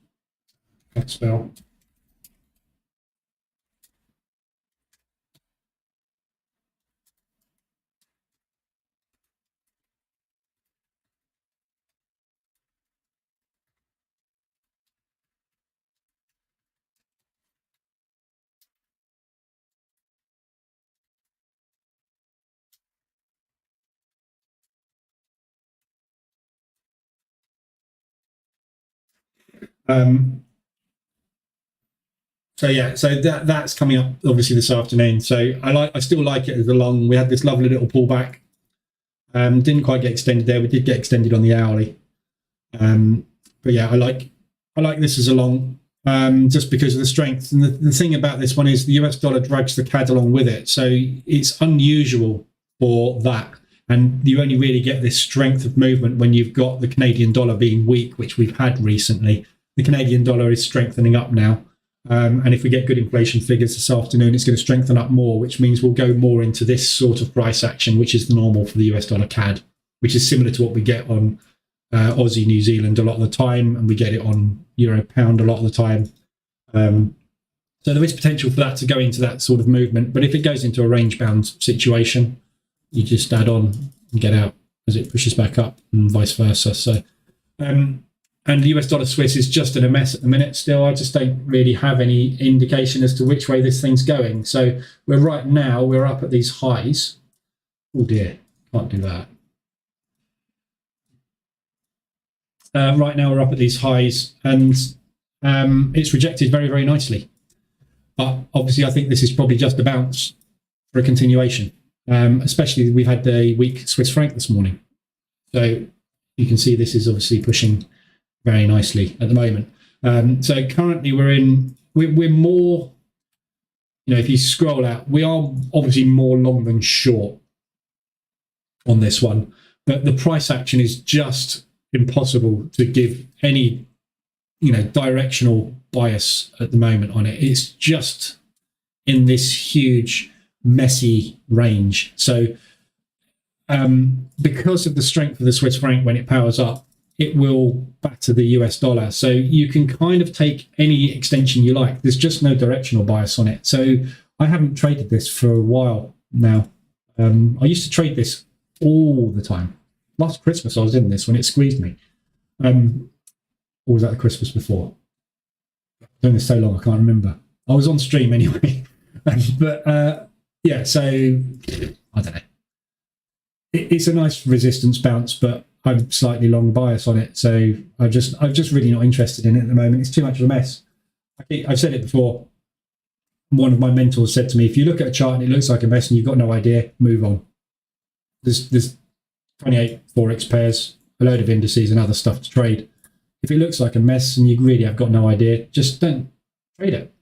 can't spell. So yeah, so that's coming up obviously this afternoon. So I still like it as a long. We had this lovely little pullback. Didn't quite get extended there. We did get extended on the hourly. But yeah, I like this as a long, just because of the strength. And the thing about this one is the US dollar drags the CAD along with it. So it's unusual for that. And you only really get this strength of movement when you've got the Canadian dollar being weak, which we've had recently. The Canadian dollar is strengthening up now. And if we get good inflation figures this afternoon, it's going to strengthen up more, which means we'll go more into this sort of price action, which is the normal for the US dollar CAD, which is similar to what we get on Aussie, New Zealand a lot of the time, and we get it on Euro Pound a lot of the time. So there is potential for that to go into that sort of movement. But if it goes into a range bound situation, you just add on and get out as it pushes back up and vice versa. So, and the US dollar Swiss is just in a mess at the minute still. I just don't really have any indication as to which way this thing's going. So we're up at these highs. Oh dear, can't do that. Right now we're up at these highs and it's rejected very, very nicely. But obviously I think this is probably just a bounce for a continuation. Especially we've had the weak Swiss franc this morning. So you can see this is obviously pushing very nicely at the moment. So currently we're more if you scroll out, we are obviously more long than short on this one, but the price action is just impossible to give any, directional bias at the moment on it. It's just in this huge, messy range. So because of the strength of the Swiss franc when it powers up, it will batter the US dollar. So you can kind of take any extension you like. There's just no directional bias on it. So I haven't traded this for a while now. I used to trade this all the time. Last Christmas I was in this when it squeezed me. Or was that the Christmas before? I've done this so long I can't remember. I was on stream anyway. But yeah, so I don't know. It's a nice resistance bounce, but I'm slightly long bias on it, so I'm just really not interested in it at the moment. It's too much of a mess. I've said it before. One of my mentors said to me, if you look at a chart and it looks like a mess and you've got no idea, move on. There's 28 Forex pairs, a load of indices and other stuff to trade. If it looks like a mess and you really have got no idea, just don't trade it.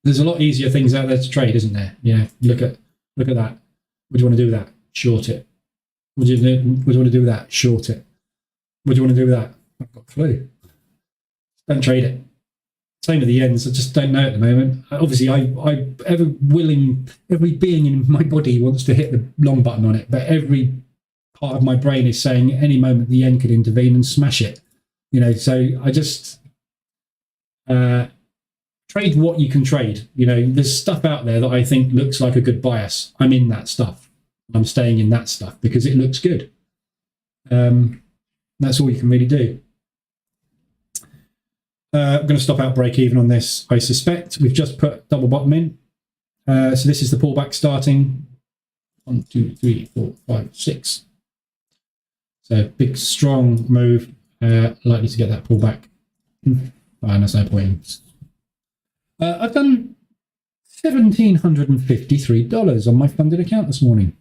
There's a lot easier things out there to trade, isn't there? Look at that. What do you want to do with that? Short it. What do you want to do with that? Short it. What do you want to do with that? I've got a clue. Don't trade it. Same with the ends. I just don't know at the moment. Obviously, every being in my body wants to hit the long button on it, but every part of my brain is saying at any moment the yen could intervene and smash it. So I just trade what you can trade. There's stuff out there that I think looks like a good bias. I'm in that stuff. I'm staying in that stuff because it looks good. That's all you can really do. I'm going to stop out break even on this. I suspect we've just put double bottom in. So this is the pullback starting. 1, 2, 3, 4, 5, 6. So big, strong move. Likely to get that pullback. There's no point. I've done $1,753 on my funded account this morning.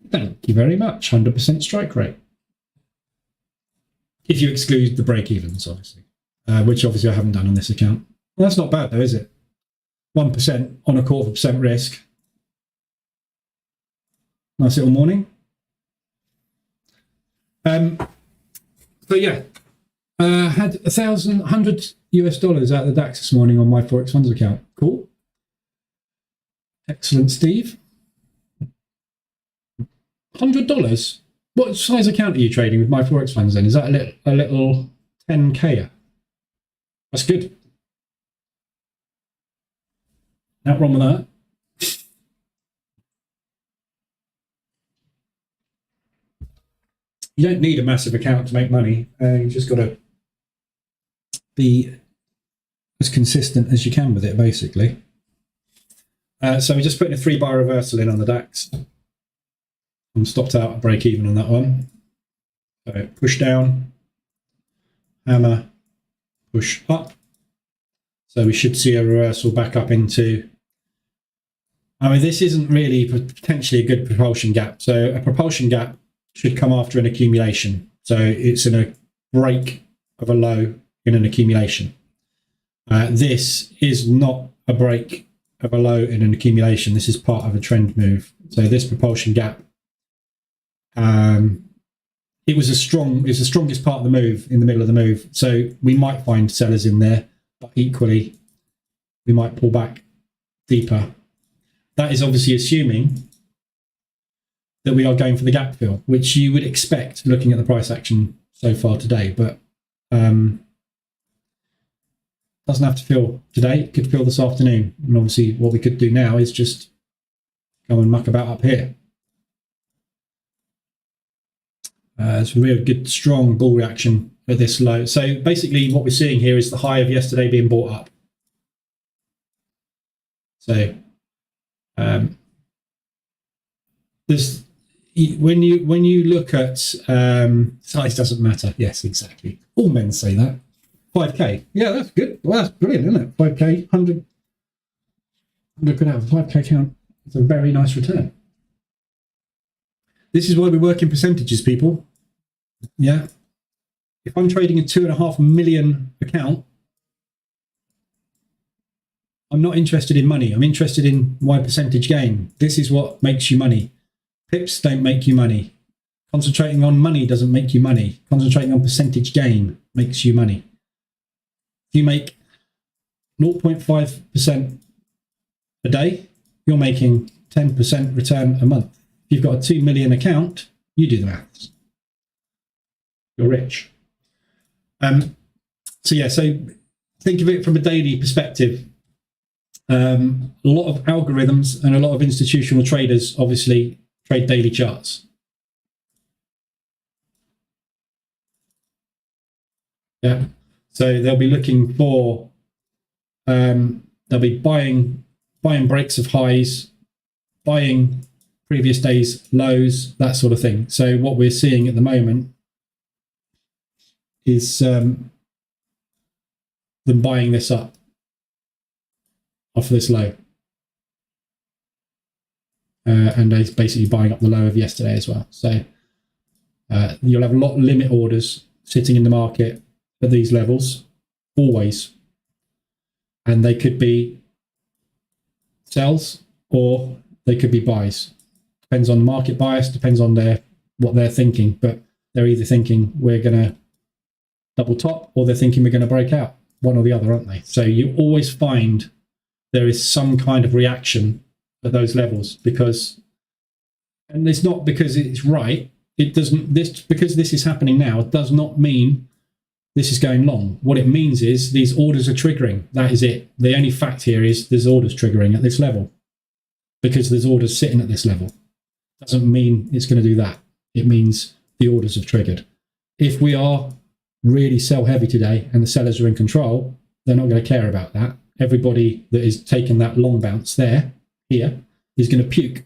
Thank you very much. 100% strike rate. If you exclude the break-evens, obviously, which obviously I haven't done on this account. Well, that's not bad, though, is it? 1% on a 0.25% risk. Nice little morning. So yeah, had $100 US out of the DAX this morning on my Forex funds account. Cool. Excellent, Steve. $100. What size account are you trading with my Forex funds then? Is that a little 10K? That's good. Not wrong with that. You don't need a massive account to make money. You just got to be as consistent as you can with it, basically. So we're just putting a 3-bar reversal in on the DAX. And stopped out at break even on that one. So push down, hammer, push up. So we should see a reversal back up into. This isn't really potentially a good propulsion gap. So a propulsion gap should come after an accumulation. So it's in a break of a low in an accumulation. This is not a break of a low in an accumulation. This is part of a trend move. So this propulsion gap. It's the strongest part of the move in the middle of the move. So we might find sellers in there, but equally, we might pull back deeper. That is obviously assuming that we are going for the gap fill, which you would expect looking at the price action so far today, but doesn't have to fill today. It could fill this afternoon. And obviously what we could do now is just go and muck about up here. It's a real good, strong bull reaction at this low. So basically what we're seeing here is the high of yesterday being bought up. So there's when you look at size doesn't matter. Yes, exactly. All men say that. 5K. Yeah, that's good. Well, that's brilliant, isn't it? 5K, 100 quid out of a 5K account. It's a very nice return. This is why we work in percentages, people. Yeah. If I'm trading a 2.5 million account, I'm not interested in money. I'm interested in my percentage gain. This is what makes you money. Pips don't make you money. Concentrating on money doesn't make you money. Concentrating on percentage gain makes you money. If you make 0.5% a day, you're making 10% return a month. If you've got a 2 million account, you do the maths. You're rich. So think of it from a daily perspective. A lot of algorithms and a lot of institutional traders obviously trade daily charts. Yeah. So they'll be looking for, they'll be buying breaks of highs, buying previous day's lows, that sort of thing. So what we're seeing at the moment is them buying this up off of this low. And they're basically buying up the low of yesterday as well. So you'll have a lot of limit orders sitting in the market at these levels, always. And they could be sells or they could be buys. Depends on the market bias, depends on what they're thinking. But they're either thinking we're going to double top or they're thinking we're going to break out. One or the other, aren't they? So you always find there is some kind of reaction at those levels and it's not because it's right. It doesn't, because this is happening now, it does not mean this is going long. What it means is these orders are triggering. That is it. The only fact here is there's orders triggering at this level because there's orders sitting at this level. Doesn't mean it's going to do that. It means the orders have triggered. If we are really sell heavy today and the sellers are in control, they're not going to care about that. Everybody that is taking that long bounce here is going to puke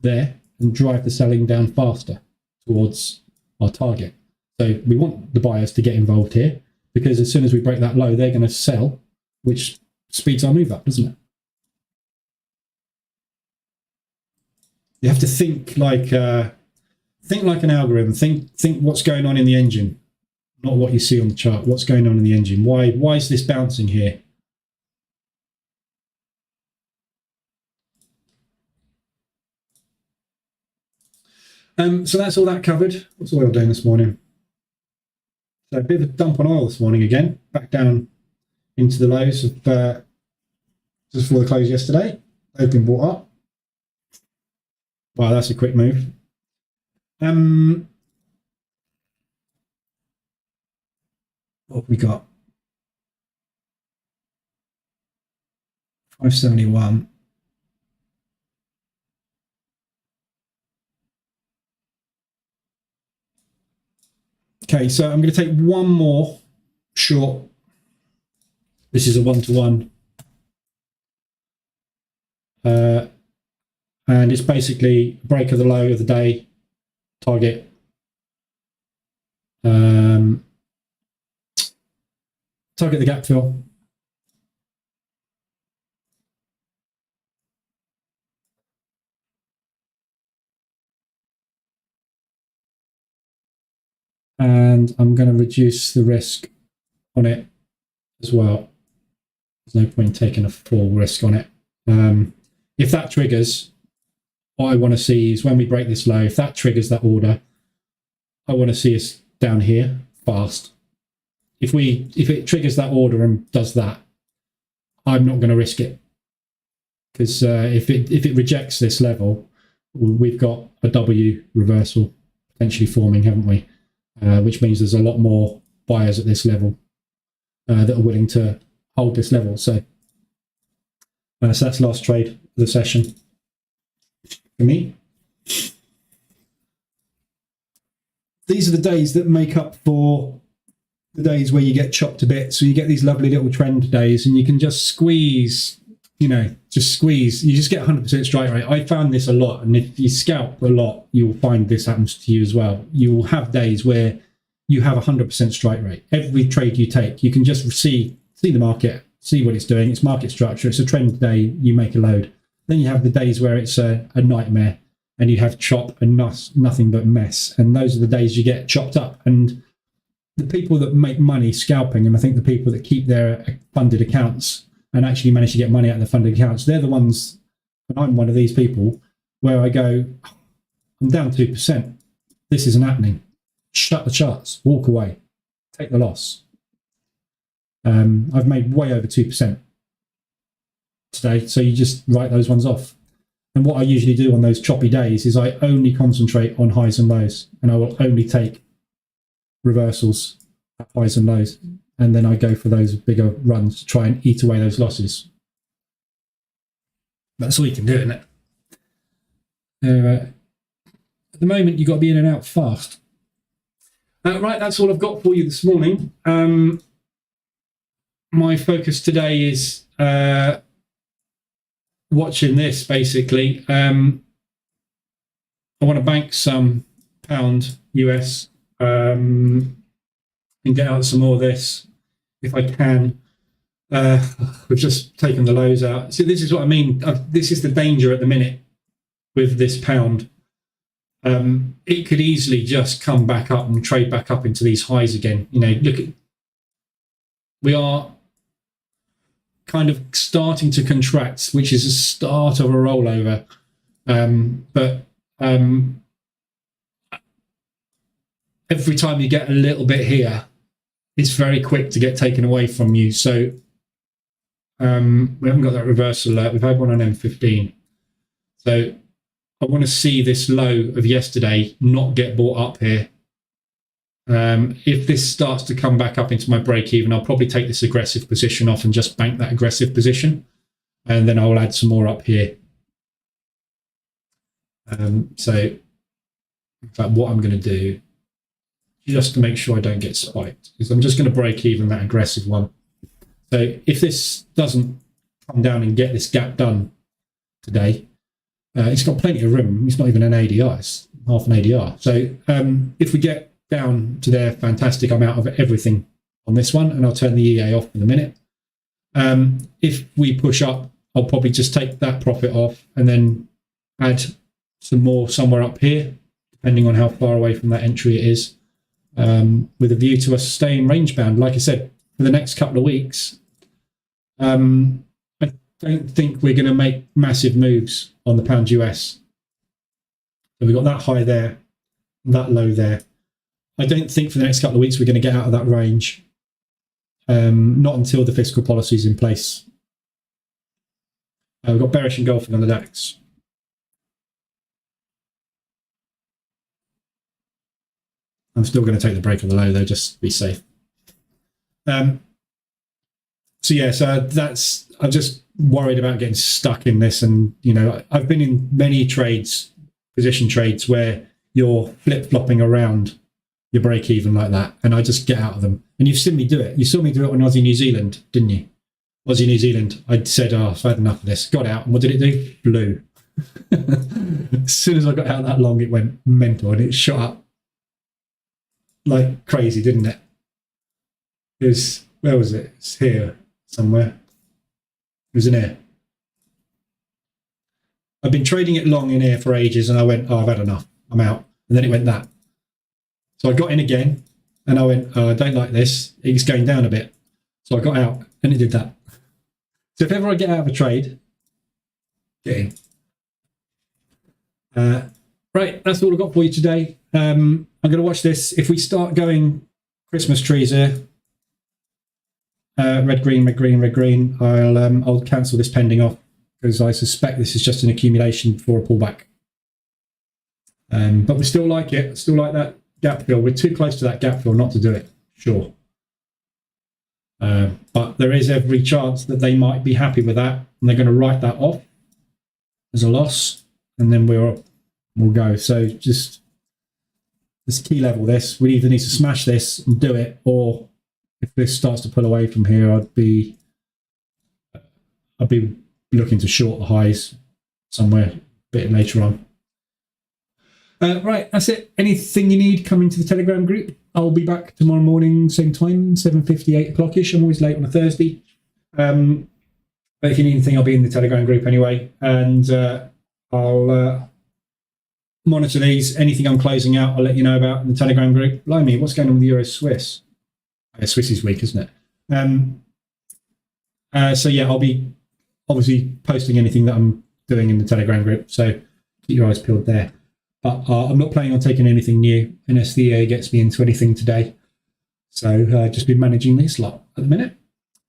there and drive the selling down faster towards our target. So we want the buyers to get involved here because as soon as we break that low, they're going to sell, which speeds our move up, doesn't it? You have to think like an algorithm. Think what's going on in the engine, not what you see on the chart. What's going on in the engine? Why is this bouncing here? So that's all that covered. What's oil doing this morning? So a bit of a dump on oil this morning again, back down into the lows of just before the close yesterday. Open bought up. Wow, that's a quick move. What have we got? 571. Okay, so I'm going to take one more short. This is a 1-to-1. And it's basically break of the low of the day, target. Target the gap fill. And I'm going to reduce the risk on it as well. There's no point in taking a full risk on it. If that triggers, what I want to see is when we break this low, if that triggers that order, I want to see us down here fast. If it triggers that order and does that, I'm not going to risk it. Because if it rejects this level, we've got a W reversal potentially forming, haven't we? Which means there's a lot more buyers at this level that are willing to hold this level. So that's last trade of the session for me. These are the days that make up for the days where you get chopped a bit. So you get these lovely little trend days and you can just squeeze, just squeeze. You just get 100% strike rate. I found this a lot. And if you scalp a lot, you'll find this happens to you as well. You will have days where you have 100% strike rate. Every trade you take, you can just see the market, see what it's doing. It's market structure. It's a trend day. You make a load. Then you have the days where it's a nightmare and you have chop and nothing but mess. And those are the days you get chopped up. And the people that make money scalping, and I think the people that keep their funded accounts and actually manage to get money out of the funded accounts. They're the ones, and I'm one of these people, where I go, I'm down 2%. This isn't happening. Shut the charts, walk away, take the loss. I've made way over 2% today, so you just write those ones off. And what I usually do on those choppy days is I only concentrate on highs and lows, and I will only take reversals at highs and lows, and then I go for those bigger runs to try and eat away those losses. That's all you can do, isn't it? At the moment, you've got to be in and out fast. Right, that's all I've got for you this morning. My focus today is watching this, basically. I want to bank some pound US and get out some more of this if I can. We've just taken the lows out. See, this is what I mean. This is the danger at the minute with this pound. It could easily just come back up and trade back up into these highs again. You know, look at, we are kind of starting to contract, which is a start of a rollover. But every time you get a little bit here, it's very quick to get taken away from you. So we haven't got that reversal alert. We've had one on M15. So I want to see this low of yesterday not get bought up here. If this starts to come back up into my break even, I'll probably take this aggressive position off and just bank that aggressive position. And then I'll add some more up here. So in fact, what I'm going to do, just to make sure I don't get spiked, is I'm just going to break even that aggressive one. So if this doesn't come down and get this gap done today, it's got plenty of room. It's not even an ADR, it's half an ADR. So if we get down to there, fantastic. I'm out of everything on this one, and I'll turn the EA off in a minute. If we push up, I'll probably just take that profit off and then add some more somewhere up here, depending on how far away from that entry it is, with a view to us staying range bound. Like I said, for the next couple of weeks, I don't think we're going to make massive moves on the pound US. So we've got that high there, that low there. I don't think for the next couple of weeks we're going to get out of that range, not until the fiscal policy is in place. We've got bearish engulfing on the DAX. I'm still going to take the break on the low though, just to be safe. So yeah, so that's, I'm just worried about getting stuck in this. And, you know, I've been in many trades, position trades, where you're flip-flopping around your break even like that, and I just get out of them. And you've seen me do it. You saw me do it on Aussie New Zealand, didn't you? Aussie New Zealand, I said, oh, I've had enough of this. Got out, and what did it do? Blew. As soon as I got out that long, it went mental, and it shot up like crazy, didn't it? It was, where was it? It's here somewhere. It was in here. I've been trading it long in here for ages, and I went, oh, I've had enough. I'm out. And then it went that. So I got in again, and I went, oh, I don't like this. It's going down a bit. So I got out, and it did that. So if ever I get out of a trade, get in. Right, that's all I've got for you today. I'm going to watch this. If we start going Christmas trees here, red, green, red, green, red, green, I'll cancel this pending off, because I suspect this is just an accumulation before a pullback. But we still like it. Still like that gap fill. We're too close to that gap fill not to do it, sure. But there is every chance that they might be happy with that, and they're going to write that off as a loss, and then we'll go. So just this key level, this, we either need to smash this and do it, or if this starts to pull away from here, I'd be looking to short the highs somewhere a bit later on. Right, that's it. Anything you need, come into the Telegram group. I'll be back tomorrow morning, same time, 7:50, 8 o'clock-ish. I'm always late on a Thursday. But if you need anything, I'll be in the Telegram group anyway. And I'll monitor these. Anything I'm closing out, I'll let you know about in the Telegram group. Blimey, what's going on with the Euro Swiss? Swiss is weak, isn't it? So yeah, I'll be obviously posting anything that I'm doing in the Telegram group. So keep your eyes peeled there. But I'm not planning on taking anything new unless the EA gets me into anything today. So just been managing this lot at the minute.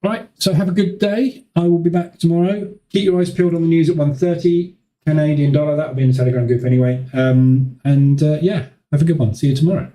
All right, so have a good day. I will be back tomorrow. Keep your eyes peeled on the news at 1:30 Canadian dollar. That will be in the Telegram group anyway. Yeah, have a good one. See you tomorrow.